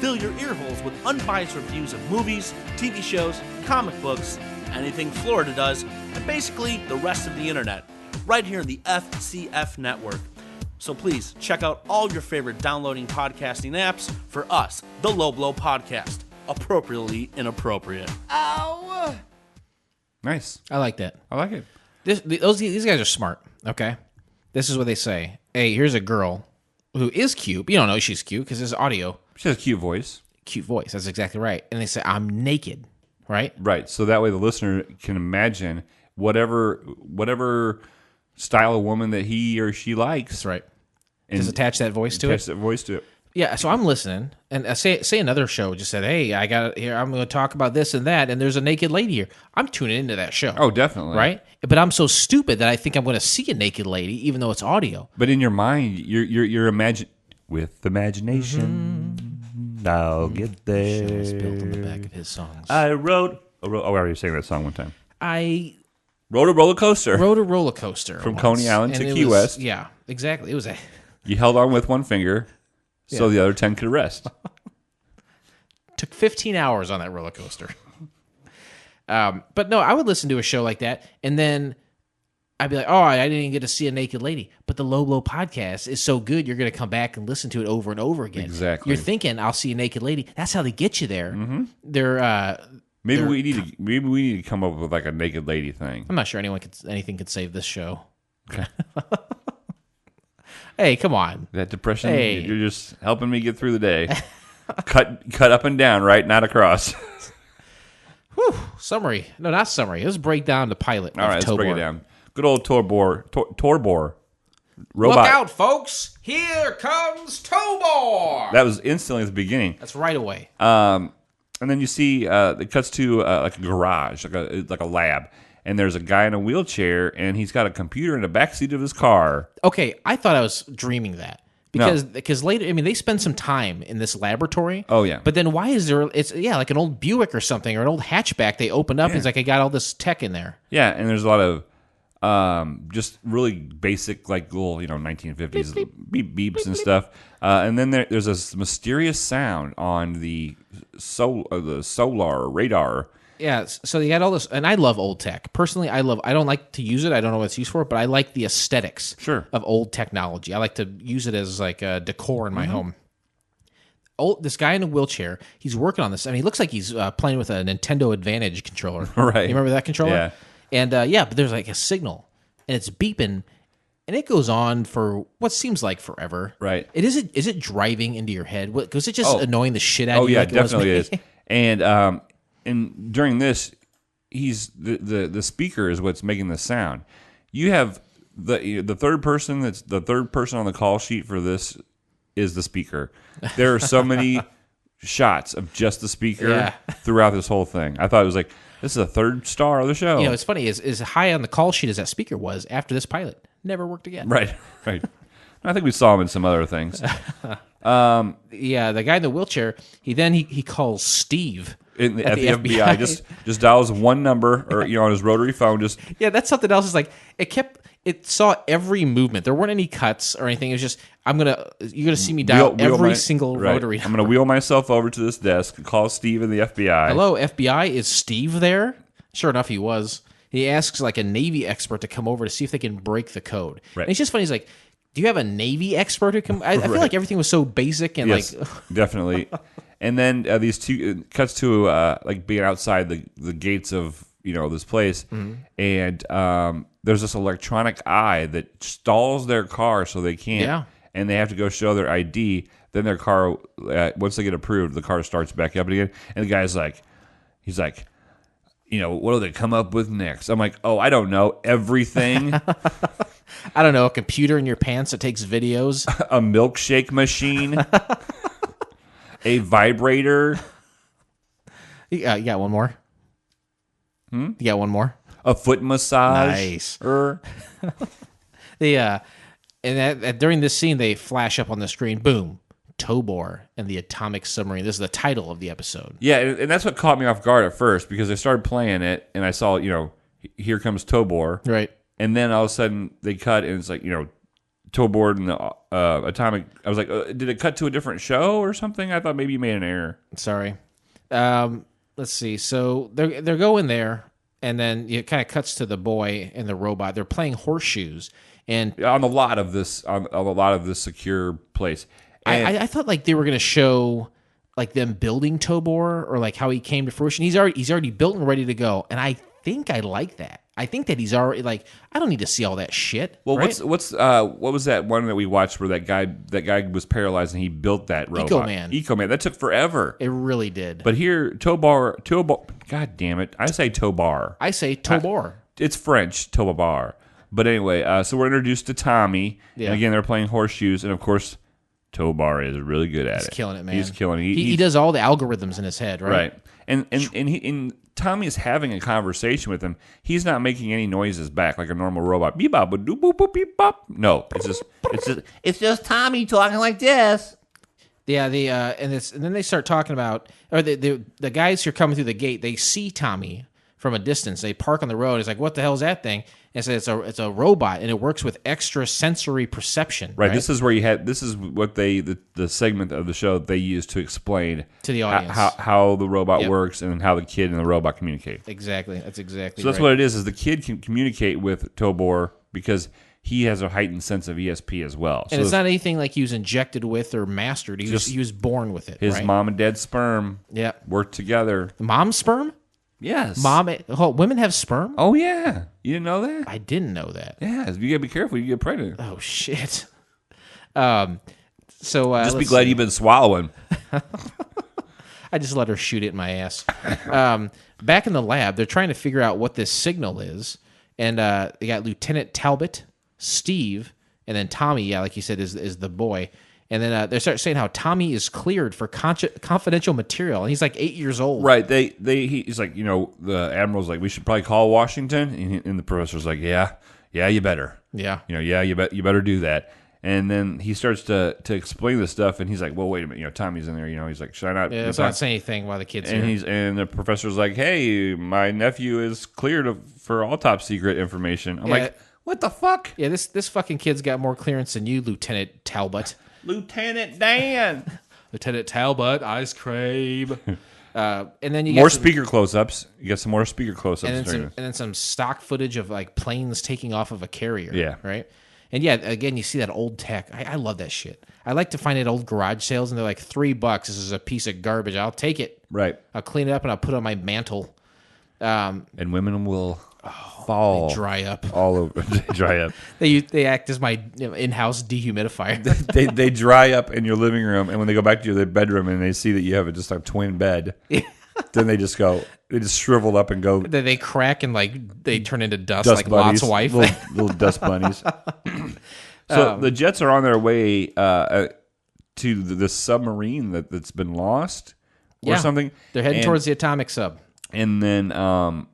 Fill your ear holes with unbiased reviews of movies, TV shows, comic books, anything Florida does, and basically the rest of the internet, right here in the FCF network. So please check out all your favorite downloading podcasting apps for us, the Low Blow Podcast. Appropriately inappropriate. Ow! Nice. I like that. I like it. These guys are smart, okay? This is what they say. Hey, here's a girl who is cute. You don't know she's cute because there's audio. She has a cute voice. Cute voice. That's exactly right. And they say, I'm naked, right? Right. So that way the listener can imagine whatever style of woman that he or she likes. That's right. Just attach that voice to it. Attach that voice to it. Yeah, so I'm listening, and say another show just said, hey, I got it here, I'm going to talk about this and that, and there's a naked lady here. I'm tuning into that show. Oh, definitely. Right? But I'm so stupid that I think I'm going to see a naked lady, even though it's audio. But in your mind, you're with imagination. I'll get there. Michelle's built on the back of his songs. I wrote. Oh, I already sang that song one time. I Rode a roller coaster. rode a roller coaster From once, Coney Island to and it Key was- West. Yeah, exactly. It was a You held on with one finger, so Yeah. the other 10 could rest. took 15 hours on that roller coaster. But no, I would listen to a show like that, and then I'd be like, oh, I didn't get to see a naked lady. But the Low Blow podcast is so good, you're going to come back and listen to it over and over again. Exactly. You're thinking, I'll see a naked lady. That's how they get you there. Mm-hmm. They're Maybe we need to come up with like a naked lady thing. I'm not sure anything could save this show. Okay. Hey, come on. That depression, Hey. you're just helping me get through the day. cut up and down, right? Not across. Whew. Summary. No, not summary. Let's break down the pilot. All right, let's Tobor. break it down. Good old Tobor. Robot. Look out, folks. Here comes Tobor. That was instantly at the beginning. That's right away. And then you see it cuts to like a garage, like a lab, and there's a guy in a wheelchair, and he's got a computer in the backseat of his car. Okay, I thought I was dreaming that. Because later, I mean, they spend some time in this laboratory. Oh, yeah. But then why is there, it's like an old Buick or something, or an old hatchback they opened up, and it's like, I got all this tech in there. Yeah, and there's a lot of just really basic, like little, 1950s beeps and stuff. And then there's this mysterious sound on the solar radar. Yeah, so you got all this, and I love old tech. Personally, I don't like to use it. I don't know what it's used for, but I like the aesthetics of old technology. I like to use it as like a decor in my home. This guy in a wheelchair, he's working on this. I mean, he looks like he's playing with a Nintendo Advantage controller. Right. You remember that controller? Yeah. And but there's like a signal, and it's beeping, and it goes on for what seems like forever. Right. Is it driving into your head? Was it just annoying the shit out of you? Yeah, like it was definitely me? is. And during this, he's the speaker is what's making the sound. You have the third person that's the third person on the call sheet for this is the speaker. There are so many shots of just the speaker throughout this whole thing. I thought it was like, this is a third star of the show. It's funny, is high on the call sheet as that speaker was after this pilot. Never worked again. Right. I think we saw him in some other things. The guy in the wheelchair, he calls Steve at the FBI. Just dials one number or on his rotary phone. That's something else. Is like it saw every movement. There weren't any cuts or anything. It was just you're gonna see me dial every single rotary. I'm gonna wheel myself over to this desk and call Steve in the FBI. Hello, FBI, is Steve there? Sure enough, he was. He asks like a Navy expert to come over to see if they can break the code. Right. And it's just funny. He's like, do you have a Navy expert who come? I feel like everything was so basic and definitely. And then these two cuts to like being outside the gates of this place, and there's this electronic eye that stalls their car so they can't, and they have to go show their ID. Then their car, once they get approved, the car starts back up again. And the guy's like, what do they come up with next? I'm like, oh, I don't know, everything. I don't know, a computer in your pants that takes videos, a milkshake machine, a vibrator. You got one more? You got one more? A foot massage. Nice. And during this scene, they flash up on the screen. Boom. Tobor and the Atomic Submarine. This is the title of the episode. Yeah, and that's what caught me off guard at first, because I started playing it, and I saw, here comes Tobor. Right. And then all of a sudden, they cut, and it's like, Tobor and the Atomic... I was like, did it cut to a different show or something? I thought maybe you made an error. Sorry. Let's see. So they're going there, and then it kind of cuts to the boy and the robot. They're playing horseshoes, and on the lot of this secure place. I thought like they were going to show like them building Tobor, or like how he came to fruition. He's already built and ready to go, and I think I like that. I think that he's already like, I don't need to see all that shit. Well, right? what was that one that we watched where that guy was paralyzed and he built that robot? Eco-Man. That took forever. It really did. But here, Tobor. God damn it! I say Tobor. I say Tobor. It's French, Tobor. But anyway, so we're introduced to Tommy. Yeah. And again, they're playing horseshoes, and of course, Tobor is really good at it. He's killing it, man. He's killing it. He does all the algorithms in his head, right? Right. And Tommy is having a conversation with him. He's not making any noises back like a normal robot. Beep bop boop boop beep bop. No, it's just Tommy talking like this. and then they start talking about, or the guys who are coming through the gate, they see Tommy from a distance. They park on the road. It's like, what the hell is that thing? And so it's a robot, and it works with extra sensory perception. Right. This is where this is what the segment of the show they use to explain to the audience how the robot works and how the kid and the robot communicate. Exactly. That's exactly. So that's what it is the kid can communicate with Tobor because he has a heightened sense of ESP as well. And so it's not anything like he was injected with or mastered. He was born with it. His mom and dad's sperm work together. Mom's sperm? Yes. Women have sperm? Oh, yeah. You didn't know that? I didn't know that. Yeah. You got to be careful. You get pregnant. Oh, shit. Just be glad you've been swallowing. I just let her shoot it in my ass. Back in the lab, they're trying to figure out what this signal is. And they got Lieutenant Talbot, Steve, and then Tommy, like you said, is the boy. And then they start saying how Tommy is cleared for confidential material, and he's like 8 years old. Right. He's like, the admiral's like, we should probably call Washington, and the professor's like, yeah, you better. Yeah. You better do that. And then he starts to explain this stuff, and he's like, well, wait a minute, Tommy's in there, he's like, should I not? Yeah, let's not say anything while the kid's here. And the professor's like, hey, my nephew is cleared for all top secret information. I'm like, what the fuck? Yeah, this fucking kid's got more clearance than you, Lieutenant Talbot. Lieutenant Dan. Lieutenant Talbot, ice cream. And then you get speaker close-ups. You get some more speaker close-ups. And then some stock footage of like planes taking off of a carrier. Yeah. Right? And again, you see that old tech. I love that shit. I like to find it at old garage sales, and they're like $3. This is a piece of garbage. I'll take it. Right. I'll clean it up, and I'll put it on my mantle. And women will fall. They dry up. All over. They dry up. They act as my in-house dehumidifier. they dry up in your living room, and when they go back to your bedroom and they see that you have just a twin bed, then they just shrivel up and go. Then they crack and they turn into dust like bunnies, Lot's wife. Little dust bunnies. So the jets are on their way to the submarine that's been lost or something. They're heading towards the atomic sub. And then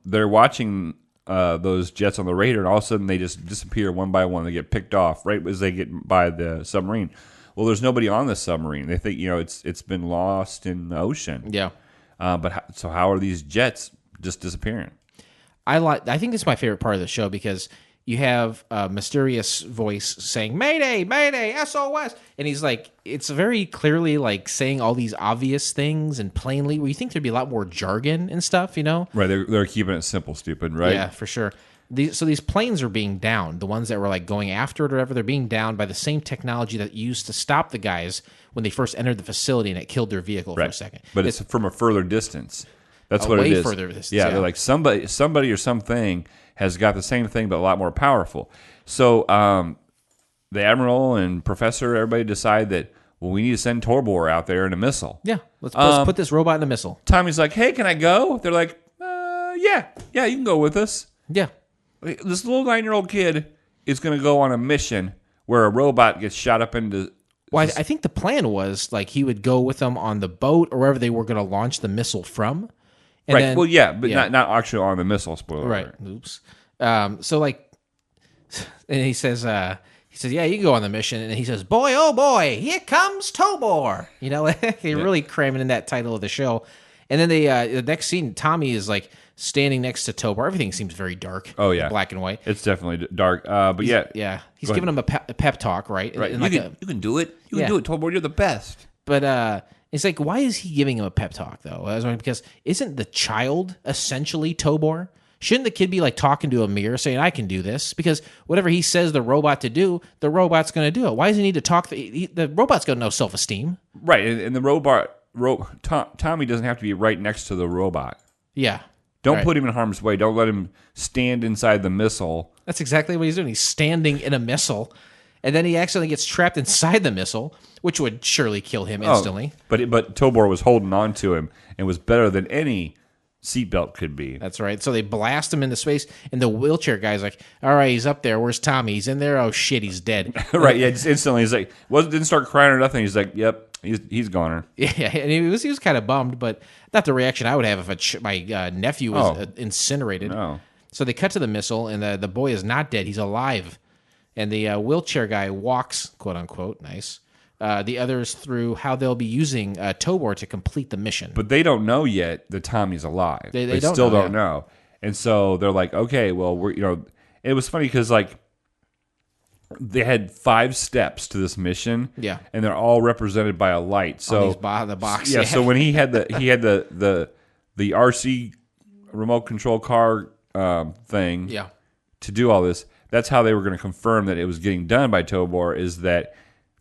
they're watching those jets on the radar, and all of a sudden they just disappear one by one. They get picked off right as they get by the submarine. Well, there's nobody on the submarine. They think it's been lost in the ocean. Yeah. But how are these jets just disappearing? I think this is my favorite part of the show because you have a mysterious voice saying "Mayday, Mayday, SOS," and he's like, it's very clearly like saying all these obvious things and plainly. Where you think there'd be a lot more jargon and stuff, Right, they're keeping it simple, stupid, right? Yeah, for sure. So these planes are being downed. The ones that were like going after it or whatever, they're being downed by the same technology that used to stop the guys when they first entered the facility and it killed their vehicle for a second. But it's from a further distance. That's what it is. Further distance. Yeah, they're like somebody or something has got the same thing but a lot more powerful. So the admiral and professor, everybody decide that we need to send Tobor out there in a missile. Yeah, let's put this robot in a missile. Tommy's like, hey, can I go? They're like, yeah, you can go with us. Yeah. This little 9-year-old kid is going to go on a mission where a robot gets shot up into... Well, I think the plan was like he would go with them on the boat or wherever they were going to launch the missile from. And right. Then, well, yeah, but not actually on the missile. Spoiler. Right. Alert. Oops. So like, and he says, yeah, you can go on the mission. And he says, boy, oh boy, here comes Tobor. They're really cramming in that title of the show. And then the next scene, Tommy is like standing next to Tobor. Everything seems very dark. Oh yeah, black and white. It's definitely dark. But he's giving him a pep talk, right? Right. You can do it. You can do it, Tobor. You're the best. But it's like, why is he giving him a pep talk though? I was wondering, because isn't the child essentially Tobor? Shouldn't the kid be like talking to a mirror saying, I can do this? Because whatever he says the robot to do, the robot's going to do it. Why does he need to talk? The robot's got no self-esteem. Right. And the robot, Tommy doesn't have to be right next to the robot. Yeah. Don't put him in harm's way. Don't let him stand inside the missile. That's exactly what he's doing. He's standing in a missile, and then he accidentally gets trapped inside the missile, which would surely kill him instantly. But Tobor was holding on to him and was better than any seatbelt could be. That's right. So they blast him into space, and the wheelchair guy's like, all right, he's up there. Where's Tommy? He's in there. Oh, shit, he's dead. Right, yeah, just instantly. He's like, didn't start crying or nothing. He's like, yep, he's goner. Yeah, and he was kind of bummed, but not the reaction I would have if my nephew was incinerated. No. So they cut to the missile, and the boy is not dead. He's alive. And the wheelchair guy walks, quote unquote, nice, The others through how they'll be using Tobor to complete the mission. But they don't know yet that Tommy's alive. They still don't know. And so they're like, okay, well, it was funny because like they had 5 steps to this mission. Yeah. And they're all represented by a light. So the box. Yeah. So when he had the RC remote control car thing. Yeah. To do all this, that's how they were going to confirm that it was getting done by Tobor, is that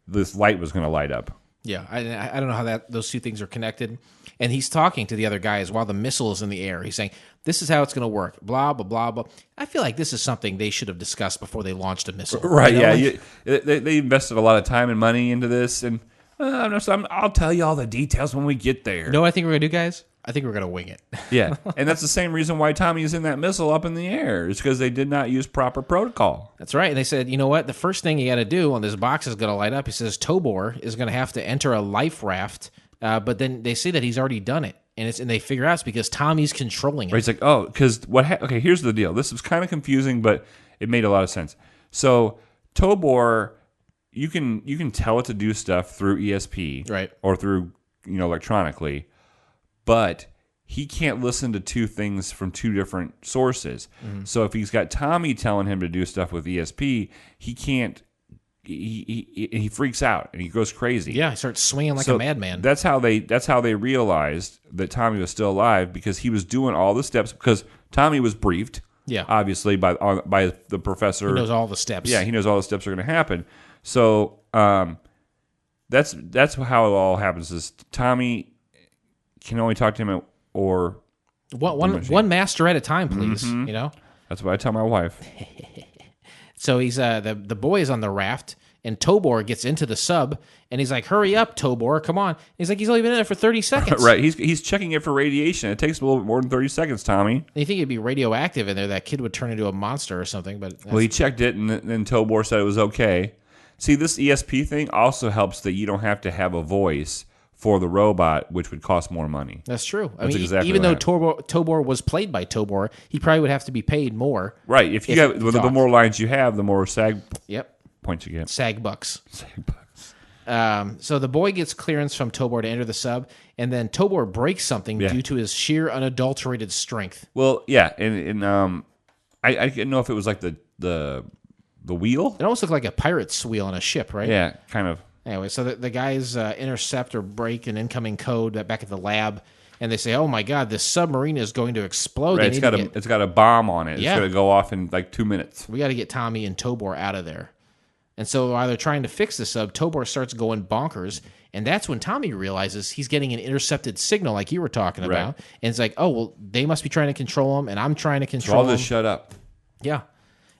this light was going to light up. Yeah, I don't know how those two things are connected. And he's talking to the other guys while the missile is in the air. He's saying, this is how it's going to work, blah, blah, blah, blah. I feel like this is something they should have discussed before they launched a missile. Right, you know? They invested a lot of time and money into this, and I'll tell you all the details when we get there. You know what I think we're going to do, guys? I think we're going to wing it. Yeah, and that's the same reason why Tommy is in that missile up in the air. It's because they did not use proper protocol. That's right. And they said, you know what? The first thing you got to do when this box is going to light up, he says Tobor is going to have to enter a life raft, but then they say that he's already done it. And they figure out it's because Tommy's controlling it. Right, he's like, oh, because okay, here's the deal. This was kind of confusing, but it made a lot of sense. So Tobor, you can tell it to do stuff through ESP, right, or through electronically, but he can't listen to 2 things from 2 different sources. Mm-hmm. So if he's got Tommy telling him to do stuff with ESP, he can't. He freaks out and he goes crazy. Yeah, he starts swinging like a madman. That's how they realized that Tommy was still alive, because he was doing all the steps. Because Tommy was briefed, obviously by the professor. He knows all the steps. Yeah, he knows all the steps are going to happen. So that's how it all happens. Is Tommy can only talk to him or one master at a time, please. Mm-hmm. You know, that's what I tell my wife. So he's the boy is on the raft, and Tobor gets into the sub, and he's like, "Hurry up, Tobor, come on!" He's like, "He's only been in there for 30 seconds." Right? He's checking it for radiation. It takes a little bit more than 30 seconds, Tommy. And you think it'd be radioactive in there? That kid would turn into a monster or something. But well, he checked it, and then Tobor said it was okay. See, this ESP thing also helps that you don't have to have a voice for the robot, which would cost more money. That's true. That's exactly even though Tobor was played by Tobor, he probably would have to be paid more. Right. If you have the more lines you have, the more SAG points you get. SAG bucks. So the boy gets clearance from Tobor to enter the sub, and then Tobor breaks something due to his sheer unadulterated strength. Well, yeah, and I didn't know if it was like the wheel. It almost looked like a pirate's wheel on a ship, right? Yeah, kind of. Anyway, so the guys intercept or break an incoming code back at the lab, and they say, "Oh my God, this submarine is going to explode." Right, it's got a bomb on it. Yeah. It's going to go off in like 2 minutes. We got to get Tommy and Tobor out of there. And so while they're trying to fix the sub, Tobor starts going bonkers, and that's when Tommy realizes he's getting an intercepted signal, like you were talking about. And it's like, oh well, they must be trying to control him, and I'm trying to control him. So I'll just shut up. Yeah.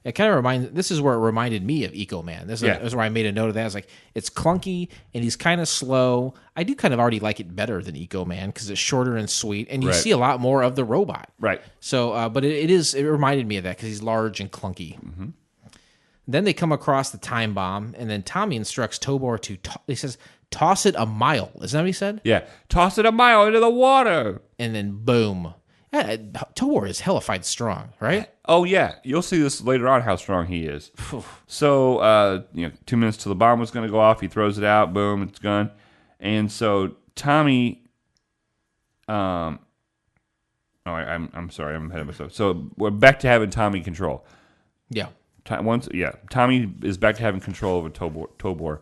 It kind of this is where it reminded me of Eco Man. This is where I made a note of that. I was like, it's clunky and he's kind of slow. I do kind of already like it better than Eco Man because it's shorter and sweet, and you see a lot more of the robot. Right. So, but it reminded me of that because he's large and clunky. Mm-hmm. Then they come across the time bomb, and then Tommy instructs Tobor to. He says, "Toss it a mile." Isn't that what he said? Yeah. Toss it a mile into the water. And then boom. Tobor is hellified strong, right? Oh yeah, you'll see this later on how strong he is. So 2 minutes till the bomb was going to go off. He throws it out. Boom, it's gone. And so Tommy, I'm sorry, I'm ahead of myself. So we're back to having Tommy control. Yeah. Tommy is back to having control over Tobor.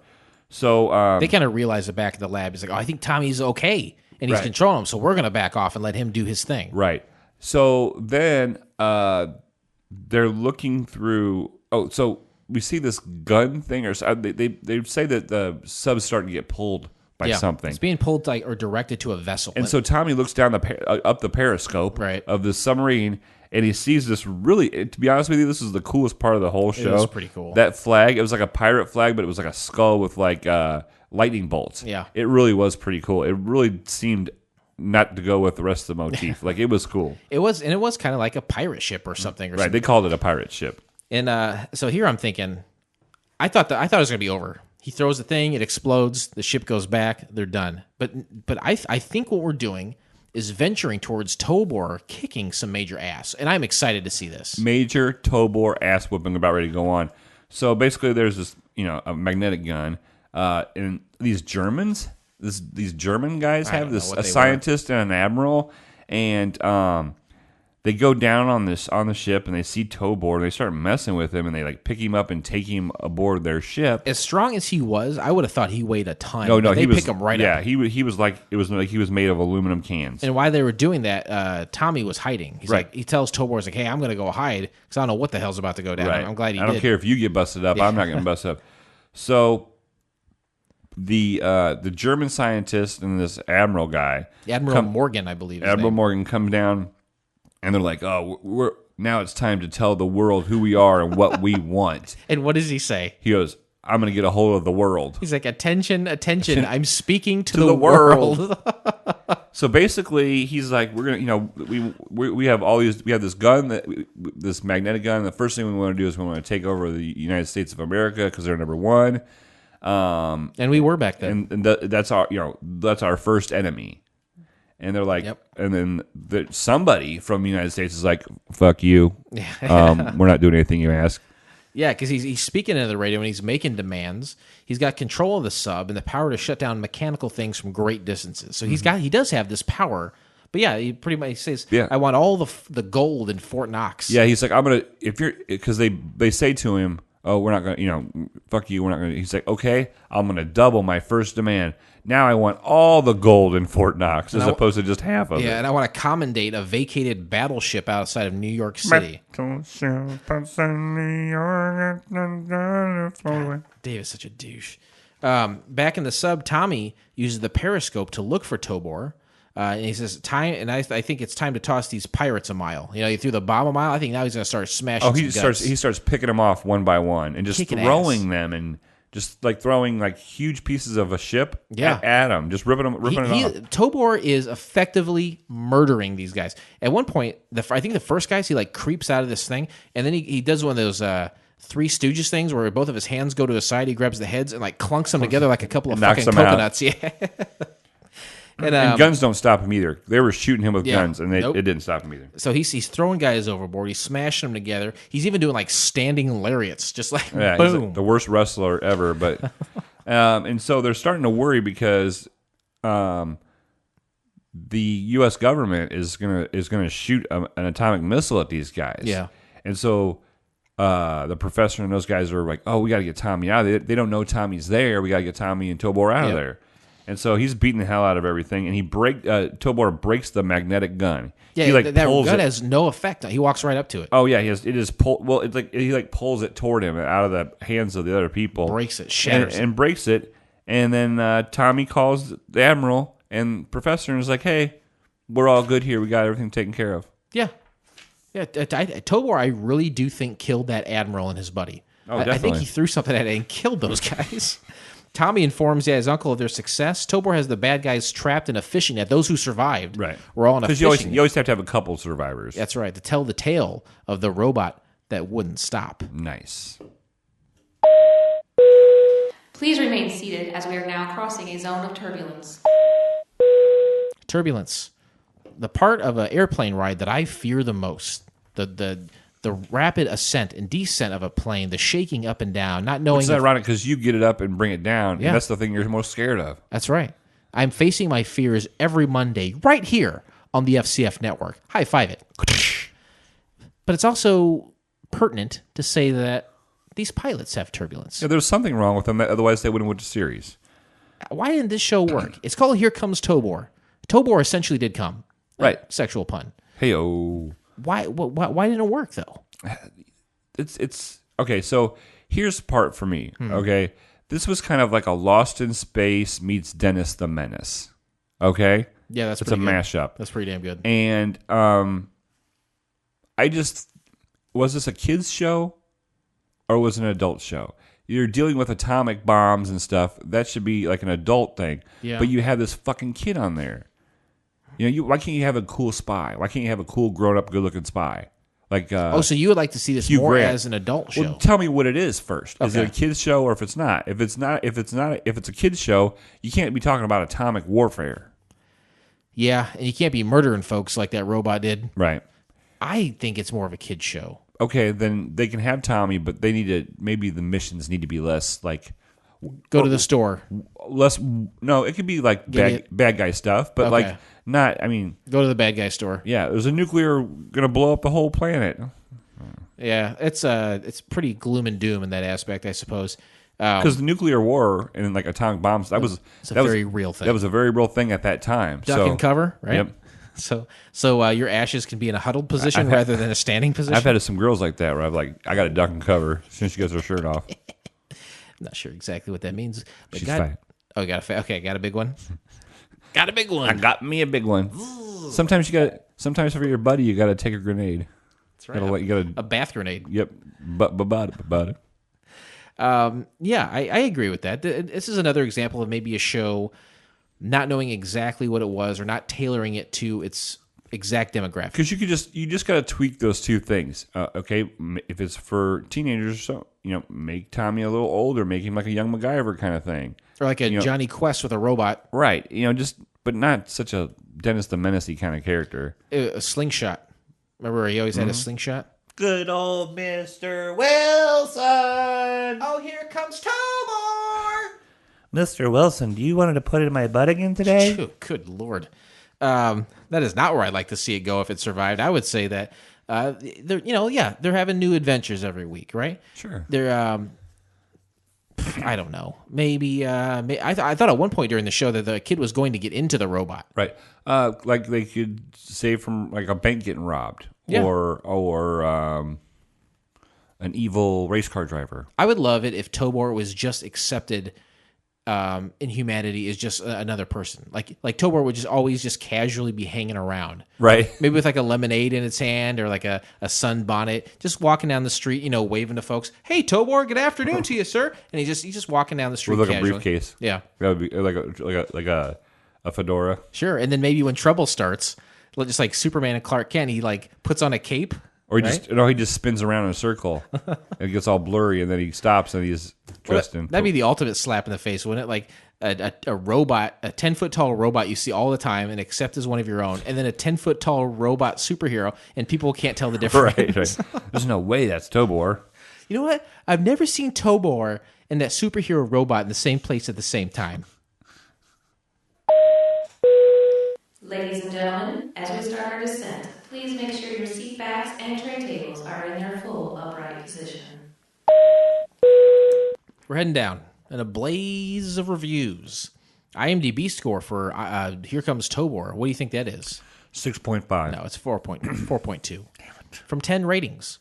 So they kind of realize it back at the lab. He's like, "Oh, I think Tommy's okay." And he's controlling him, so we're going to back off and let him do his thing. Right. So then they're looking through... Oh, so we see this gun thing, or they say that the sub's starting to get pulled by something. It's being pulled or directed to a vessel. And so Tommy looks down up the periscope of the submarine, and he sees this really... To be honest with you, this is the coolest part of the whole show. It was pretty cool. That flag, it was like a pirate flag, but it was like a skull with like... lightning bolts. Yeah. It really was pretty cool. It really seemed not to go with the rest of the motif. Like, it was cool. It was kind of like a pirate ship or something. Right, they called it a pirate ship. And so here I'm thinking, I thought it was going to be over. He throws the thing, it explodes, the ship goes back, they're done. But I think what we're doing is venturing towards Tobor kicking some major ass. And I'm excited to see this. Major Tobor ass whooping about ready to go on. So basically there's this, a magnetic gun. And these Germans, these German guys have a they scientist and an admiral, and they go down on the ship and they see Tobor and they start messing with him and they like pick him up and take him aboard their ship. As strong as he was, I would have thought he weighed a ton. No, they he pick him right up. Yeah, he was like it was like he was made of aluminum cans. And while they were doing that, Tommy was hiding. He's like, he tells Tobor, he's like, "Hey, I'm going to go hide because I don't know what the hell's about to go down." Right. I'm glad he did. I don't care if you get busted up. I'm not going to bust up. So the German scientist and this admiral guy, Admiral Morgan, I believe. Admiral Morgan, come down. And they're like, "Oh, now it's time to tell the world who we are and what we want." And what does he say? He goes, "I'm going to get a hold of the world." He's like, "Attention, attention! I'm speaking to the world." So basically, he's like, "We're gonna, we have all these. We have this gun, this magnetic gun. The first thing we want to do is we want to take over the United States of America because they're number one." And we were back then. And that's our first enemy. And they're like, and then somebody from the United States is like, "Fuck you. We're not doing anything you ask." Yeah, because he's speaking into the radio and he's making demands. He's got control of the sub and the power to shut down mechanical things from great distances. So he does have this power. But yeah, he pretty much says, "I want all the gold in Fort Knox." Yeah, he's like, "I'm gonna because they say to him, 'Oh, we're not gonna, fuck you, we're not gonna.'" He's like, "Okay, I'm gonna double my first demand. Now I want all the gold in Fort Knox as opposed to just half of it. Yeah, and I want to commendate a vacated battleship outside of New York City." Dave is such a douche. Back in the sub, Tommy uses the periscope to look for Tobor. And he says, "Time," and I think it's time to toss these pirates a mile. He threw the bomb a mile. I think now he's going to start smashing. He starts picking them off one by one and just throwing them and just like throwing like huge pieces of a ship at them, just ripping it off. Tobor is effectively murdering these guys. At one point, I think the first guys, he like creeps out of this thing, and then he does one of those Three Stooges things where both of his hands go to his side. He grabs the heads and like clunks them together like a couple of fucking coconuts. Yeah. And guns don't stop him either. They were shooting him with guns, and it didn't stop him either. So he's throwing guys overboard. He's smashing them together. He's even doing like standing lariats, just like boom. He's like the worst wrestler ever. But and so they're starting to worry because the U.S. government is gonna shoot an atomic missile at these guys. Yeah, and so the professor and those guys are like, "Oh, we got to get Tommy out. They don't know Tommy's there. We got to get Tommy and Tobor out of there." And so he's beating the hell out of everything, and Tobor breaks the magnetic gun. Yeah, he, that gun has no effect. He walks right up to it. Oh yeah, it is pull. Well, it's like he pulls it toward him out of the hands of the other people. Breaks it, shatters and breaks it, and then Tommy calls the admiral and professor and is like, "Hey, we're all good here. We got everything taken care of." Yeah. Tobor, I really do think killed that admiral and his buddy. Oh, definitely. I think he threw something at it and killed those guys. Tommy informs his uncle of their success. Tobor has the bad guys trapped in a fishing net. Those who survived were all in a fishing net. Because you always have to have a couple survivors. That's right, to tell the tale of the robot that wouldn't stop. Nice. Please remain seated as we are now crossing a zone of turbulence. Turbulence. The part of an airplane ride that I fear the most. The rapid ascent and descent of a plane, the shaking up and down, not knowing... It's ironic because you get it up and bring it down, and that's the thing you're most scared of. That's right. I'm facing my fears every Monday right here on the FCF network. High five it. But it's also pertinent to say that these pilots have turbulence. Yeah, there's something wrong with them, otherwise they wouldn't win the series. Why didn't this show work? It's called Here Comes Tobor. Tobor essentially did come. Right. Sexual pun. Hey-oh. Why didn't it work, though? It's okay, so here's the part for me, okay? This was kind of like a Lost in Space meets Dennis the Menace, okay? Yeah, it's a mashup. That's pretty damn good. And was this a kid's show or was it an adult show? You're dealing with atomic bombs and stuff. That should be like an adult thing. Yeah. But you have this fucking kid on there. Why can't you have a cool spy? Why can't you have a cool, grown-up, good-looking spy? Like, so you would like to see this more as an adult show? Well, tell me what it is first. Is it a kids show or if it's not? If it's a kids show, you can't be talking about atomic warfare. Yeah, and you can't be murdering folks like that robot did. Right. I think it's more of a kids show. Okay, then they can have Tommy, but maybe the missions need to be less like Go to the store. No, it could be like bad guy stuff, but like not. I mean, go to the bad guy store. Yeah, there's a nuclear gonna blow up the whole planet. Yeah, it's pretty gloom and doom in that aspect, I suppose. Because the nuclear war and like atomic bombs, that was a very real thing. That was a very real thing at that time. Duck and cover, right? Yep. So your ashes can be in a huddled position rather than a standing position. I've had some girls like that where I got to duck and cover as soon as she gets her shirt off. I'm not sure exactly what that means. But She's fat. Oh, got a big one. Got a big one. I got me a big one. Sometimes for your buddy, you got to take a grenade. That's right. A bath grenade. Yep. But about it. Yeah, I agree with that. This is another example of maybe a show not knowing exactly what it was or not tailoring it to its exact demographic. Because you just got to tweak those two things. Okay, if it's for teenagers, so make Tommy a little older, make him like a young MacGyver kind of thing, or like a Johnny Quest with a robot, right? But not such a Dennis the Menace kind of character. A slingshot. Remember, he always had a slingshot. Good old Mr. Wilson. Oh, here comes Tobor. Mr. Wilson, do you want to put it in my butt again today? Good Lord. That is not where I'd like to see it go if it survived. I would say that, they're having new adventures every week, right? Sure. They're, I don't know. Maybe, I thought at one point during the show that the kid was going to get into the robot. Right. Like they could save from like a bank getting robbed. Yeah. Or an evil race car driver. I would love it if Tobor was just accepted in humanity as just another person. Like Tobor would just always just casually be hanging around. Right. Maybe with like a lemonade in its hand or like a sun bonnet, just walking down the street, waving to folks. Hey, Tobor, good afternoon to you, sir. And he's just walking down the street with like casually. a briefcase. Yeah. That would be like a fedora. Sure. And then maybe when trouble starts, just like Superman and Clark Kent, he like puts on a cape. Or he just spins around in a circle. And it gets all blurry, and then he stops, and he's dressed in. That'd be the ultimate slap in the face, wouldn't it? Like a robot, a 10-foot tall robot you see all the time and accept as one of your own, and then a 10-foot tall robot superhero, and people can't tell the difference. Right. There's no way that's Tobor. You know what? I've never seen Tobor and that superhero robot in the same place at the same time. Ladies and gentlemen, as we start our descent, please make sure your seat backs and tray tables are in their full upright position. We're heading down in a blaze of reviews. IMDb score for Here Comes Tobor. What do you think that is? 6.5. No, it's 4.2. Damn it. From 10 ratings.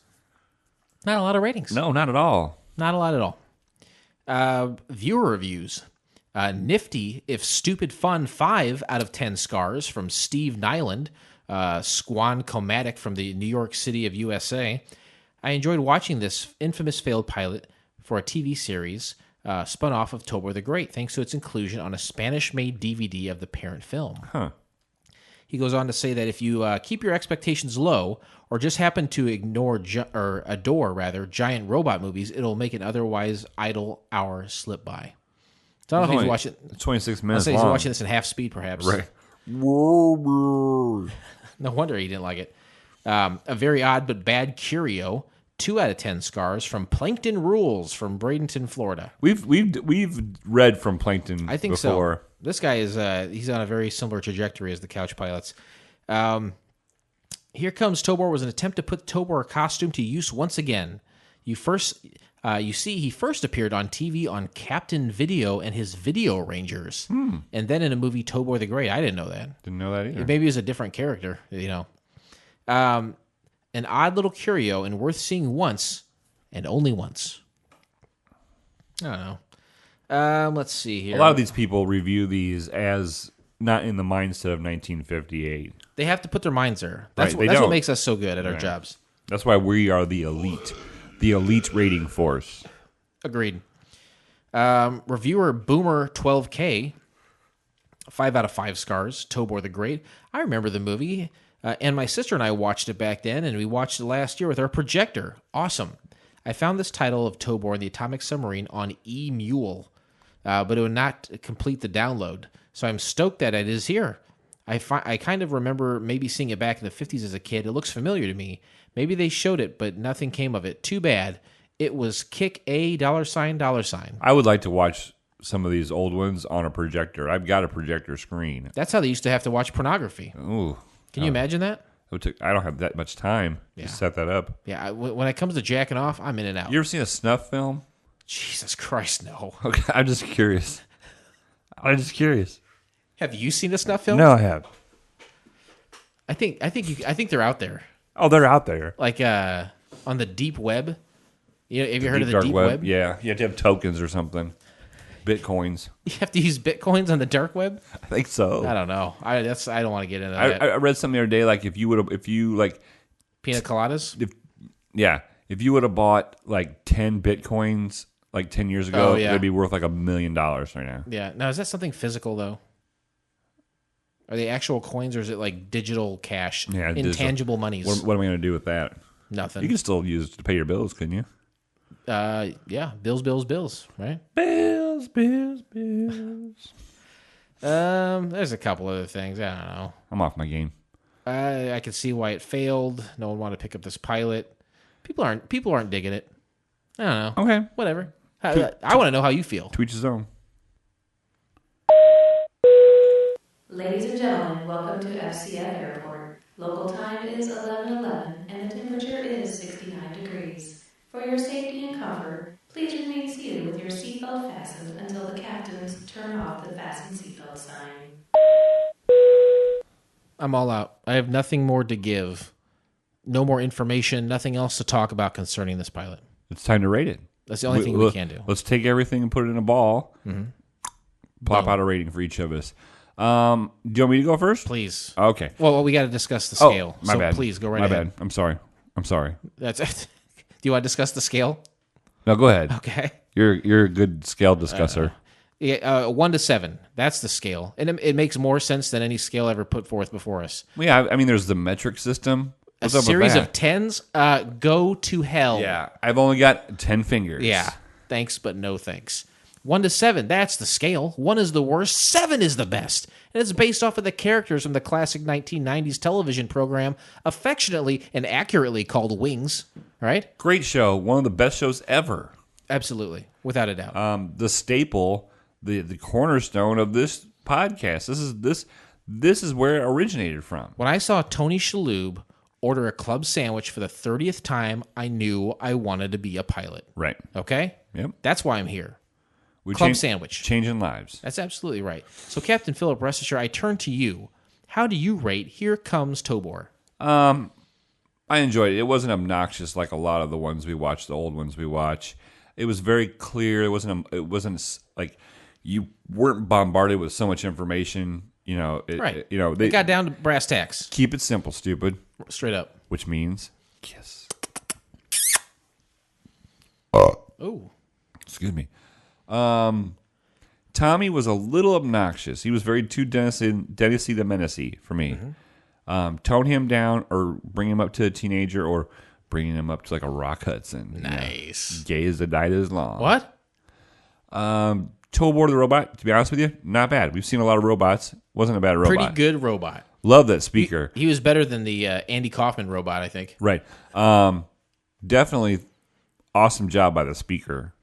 Not a lot of ratings. No, not at all. Not a lot at all. Viewer reviews. Nifty, if stupid fun, 5 out of 10 scars from Steve Nyland, Squan Comatic from the New York City of USA. I enjoyed watching this infamous failed pilot for a TV series spun off of Tobor the Great, thanks to its inclusion on a Spanish-made DVD of the parent film. Huh. He goes on to say that if you keep your expectations low or just happen to adore giant robot movies, it'll make an otherwise idle hour slip by. So I don't know if he's watching. 26 minutes long. He's watching this in half speed, perhaps. Right. No wonder he didn't like it. A very odd but bad curio. 2 out of 10 scars from Plankton Rules from Bradenton, Florida. We've read from Plankton. I think before. So. This guy is he's on a very similar trajectory as the Couch Pilots. Here Comes Tobor was an attempt to put Tobor costume to use once again. You see, he first appeared on TV on Captain Video and his Video Rangers, and then in a movie Tobor the Great. I didn't know that. Didn't know that either. Maybe he was a different character, An odd little curio and worth seeing once, and only once. I don't know. Let's see here. A lot of these people review these as not in the mindset of 1958. They have to put their minds there. That's right, what makes us so good at our jobs. That's why we are the elite. The elite rating force. Agreed. Reviewer Boomer 12K, 5 out of 5 scars. Tobor the Great. I remember the movie, and my sister and I watched it back then, and we watched it last year with our projector. Awesome. I found this title of Tobor and the Atomic Submarine on eMule, but it would not complete the download. So I'm stoked that it is here. I kind of remember maybe seeing it back in the 50s as a kid. It looks familiar to me. Maybe they showed it, but nothing came of it. Too bad. It was kick a $$. I would like to watch some of these old ones on a projector. I've got a projector screen. That's how they used to have to watch pornography. Ooh. Can you imagine that? I don't have that much time to set that up. Yeah, when it comes to jacking off, I'm in and out. You ever seen a snuff film? Jesus Christ, no. Okay, I'm just curious. Have you seen a snuff film? No, I have. I think they're out there. Oh, they're out there. Like on the deep web. Have you heard of the dark deep web? Yeah, you have to have tokens or something. Bitcoins. You have to use bitcoins on the dark web? I think so. I don't know. I don't want to get into that. I read something the other day, like if you pina coladas? If you would have bought like 10 bitcoins like 10 years ago, it'd be worth like $1 million right now. Yeah. Now, is that something physical though? Are they actual coins or is it like digital cash? Yeah, intangible monies. What am I going to do with that? Nothing. You can still use it to pay your bills, couldn't you? Yeah. Bills, right? Bills. There's a couple other things. I don't know. I'm off my game. I can see why it failed. No one wanted to pick up this pilot. People aren't digging it. I don't know. Okay. Whatever. I want to know how you feel. To each his own. Ladies and gentlemen, welcome to FCF Airport. Local time is 11:11 and the temperature is 69 degrees. For your safety and comfort, please remain seated with your seatbelt fastened until the captains turn off the fasten seatbelt sign. I'm all out. I have nothing more to give. No more information, nothing else to talk about concerning this pilot. It's time to rate it. That's the only thing we can do. Let's take everything and put it in a ball. Mm-hmm. Plop out a rating for each of us. Do you want me to go first? Please. Okay. Well, we got to discuss the scale. My bad. Please go right ahead. My bad. I'm sorry. That's it. Do you want to discuss the scale? No, go ahead. Okay. You're a good scale discusser. 1 to 7. That's the scale, and it makes more sense than any scale ever put forth before us. Well, yeah, I mean, there's the metric system. What's a up with series that? of 10s. Go to hell. Yeah, I've only got 10 fingers. Yeah. Thanks, but no thanks. 1 to 7. That's the scale. 1 is the worst. 7 is the best. And it's based off of the characters from the classic 1990s television program, affectionately and accurately called Wings. Right? Great show. One of the best shows ever. Absolutely. Without a doubt. The staple, the cornerstone of this podcast. This is where it originated from. When I saw Tony Shalhoub order a club sandwich for the 30th time, I knew I wanted to be a pilot. Right. Okay? Yep. That's why I'm here. Club sandwich. Changing lives. That's absolutely right. So, Captain Philip, rest assured, I turn to you. How do you rate Here Comes Tobor? I enjoyed it. It wasn't obnoxious like a lot of the ones we watch, the old ones we watch. It was very clear. It wasn't like you weren't bombarded with so much information. Right. They got down to brass tacks. Keep it simple, stupid. Straight up. Which means kiss. Oh. Excuse me. Tommy was a little obnoxious. He was very too Dennis the Menace for me. Mm-hmm. Tone him down or bring him up to a teenager or bringing him up to like a Rock Hudson. Nice. Gay as the night is long. What? Tobor the robot, to be honest with you, not bad. We've seen a lot of robots. Wasn't a bad robot. Pretty good robot. Love that speaker. He was better than the Andy Kaufman robot, I think. Right. Definitely awesome job by the speaker.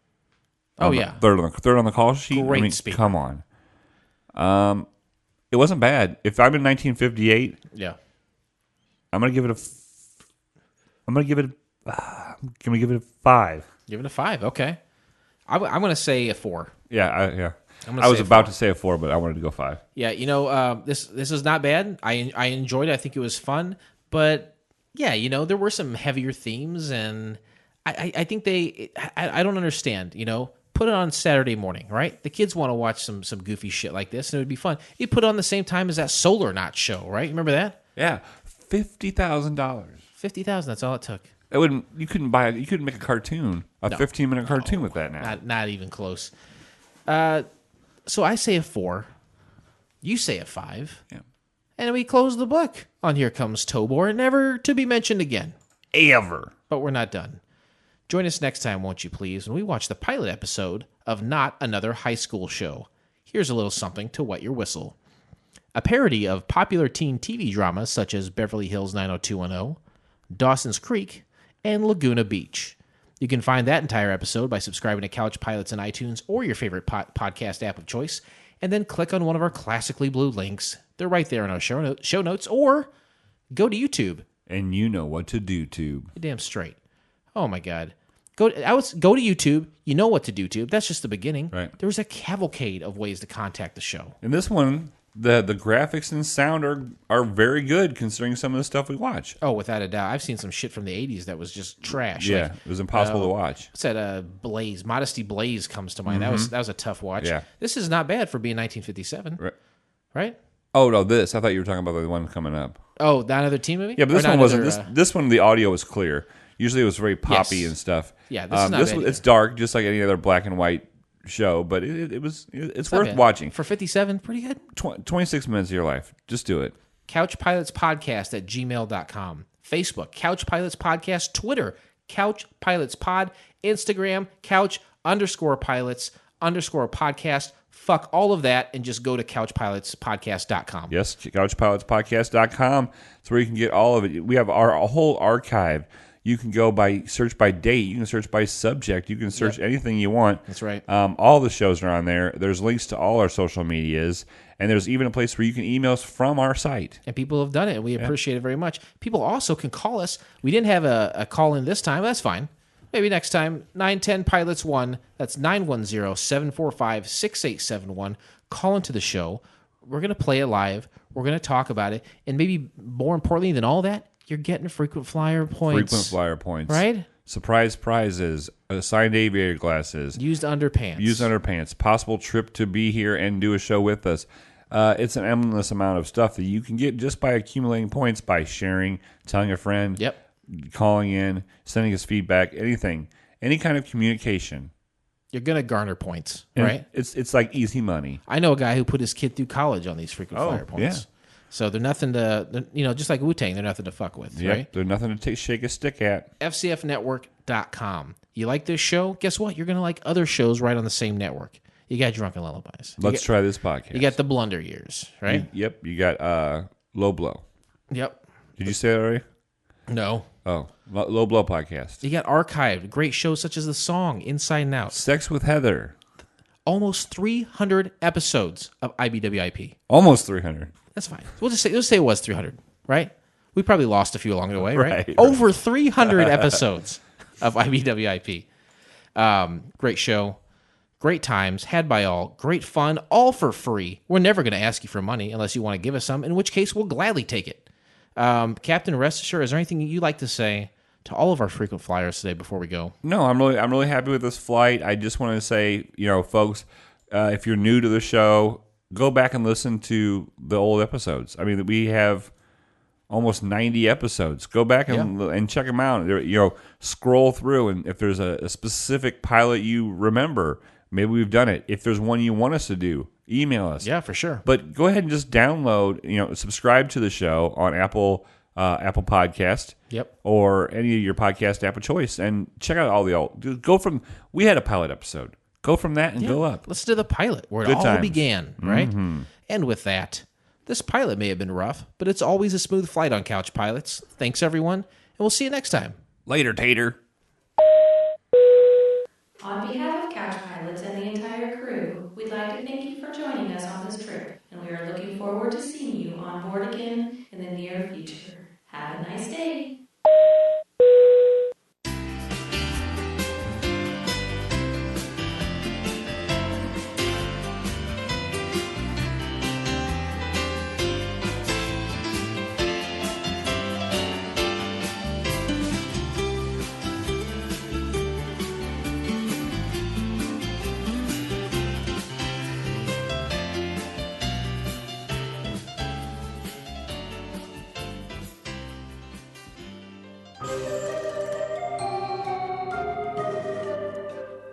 Oh, yeah. Third on the call sheet. Great speaker. Come on. It wasn't bad. If I'm in 1958, yeah, I'm gonna give it a 5. Give it a 5. Okay. I'm gonna say a 4. Yeah. I was about to say a 4, but I wanted to go 5. Yeah, this is not bad. I enjoyed it. I think it was fun, but yeah, there were some heavier themes, and I think I don't understand. Put it on Saturday morning, right? The kids want to watch some goofy shit like this, and it would be fun. You put it on the same time as that Solar Knot show, right? Remember that? Yeah, $50,000. $50,000. That's all it took. You couldn't make a cartoon, a 15-minute cartoon with that now. Not even close. So I say a 4. You say a 5. Yeah. And we close the book on Here Comes Tobor, never to be mentioned again. Ever. But we're not done. Join us next time, won't you please, when we watch the pilot episode of Not Another High School Show. Here's a little something to wet your whistle. A parody of popular teen TV dramas such as Beverly Hills 90210, Dawson's Creek, and Laguna Beach. You can find that entire episode by subscribing to Couch Pilots in iTunes or your favorite podcast app of choice, and then click on one of our classically blue links. They're right there in our show notes, or go to YouTube. And you know what to do, Tube. You're damn straight. Oh, my God. Go to YouTube. You know what to do, Tube. That's just the beginning. Right. There's a cavalcade of ways to contact the show. And this one, the graphics and sound are very good considering some of the stuff we watch. Oh, without a doubt. I've seen some shit from the 80s that was just trash. Yeah, like, it was impossible to watch. What's that? Blaze. Modesty Blaze comes to mind. That was a tough watch. Yeah. This is not bad for being 1957. Right? Oh, no, this. I thought you were talking about the one coming up. Oh, that other teen movie? Yeah, but this one wasn't. This one, the audio was clear. Usually it was very poppy and stuff. Yeah, this is not bad it's dark, just like any other black and white show, but it's worth watching. For 57, pretty good. 26 minutes of your life. Just do it. CouchPilotsPodcast@gmail.com. Facebook, Couch Pilots Podcast. Twitter, Couch Pilots Pod. Instagram, Couch_Pilots_podcast. Fuck all of that and just go to CouchPilotsPodcast.com. Yes, CouchPilotspodcast.com. It's where you can get all of it. We have our whole archive. You can go by search by date. You can search by subject. You can search anything you want. That's right. All the shows are on there. There's links to all our social medias. And there's even a place where you can email us from our site. And people have done it, and we appreciate it very much. People also can call us. We didn't have a call in this time. That's fine. Maybe next time. 910-PILOTS-1. That's 910-745-6871. Call into the show. We're going to play it live. We're going to talk about it. And maybe more importantly than all that, you're getting frequent flyer points. Frequent flyer points. Right? Surprise prizes. Signed aviator glasses. Used underpants. Possible trip to be here and do a show with us. It's an endless amount of stuff that you can get just by accumulating points, by sharing, telling a friend, calling in, sending us feedback, anything. Any kind of communication. You're going to garner points, and right? It's like easy money. I know a guy who put his kid through college on these frequent flyer points. Yeah. So they're nothing to, just like Wu-Tang, they're nothing to fuck with, right? They're nothing to shake a stick at. FCFnetwork.com. You like this show? Guess what? You're going to like other shows right on the same network. You got Drunken Lullabies. Let's try this podcast. You got The Blunder Years, right? You got Low Blow. Yep. Did you say that already? No. Oh, Low Blow podcast. You got archived great shows such as The Song, Inside and Out. Sex with Heather. Almost 300 episodes of IBWIP. Almost 300. That's fine. We'll just say it was 300, right? We probably lost a few along the way, right? Right. Over 300 episodes of IBWIP. Great show. Great times. Had by all. Great fun. All for free. We're never going to ask you for money unless you want to give us some, in which case we'll gladly take it. Captain, rest assured, is there anything you'd like to say to all of our frequent flyers today before we go? No, I'm really happy with this flight. I just want to say, folks, if you're new to the show, go back and listen to the old episodes. I mean, we have almost 90 episodes. Go back and check them out. Scroll through, and if there's a specific pilot you remember, maybe we've done it. If there's one you want us to do, email us. Yeah, for sure. But go ahead and just download, subscribe to the show on Apple Podcast. Yep. Or any of your podcast app of choice, and check out all the old. We had a pilot episode. Go from that and go up. Let's do the pilot where Good it all times. began, right? Mm-hmm. And with that, this pilot may have been rough, but it's always a smooth flight on Couch Pilots. Thanks, everyone, and we'll see you next time. Later, Tater. On behalf of Couch Pilots and the entire crew, we'd like to thank you for joining us on this trip, and we are looking forward to seeing you on board again in the near future. Have a nice day.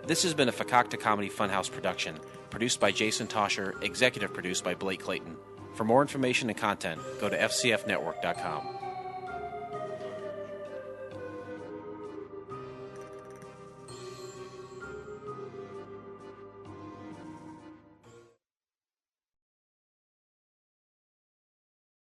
This has been a Fakakta Comedy Funhouse production, produced by Jason Tosher, executive produced by Blake Clayton. For more information and content, go to fcfnetwork.com.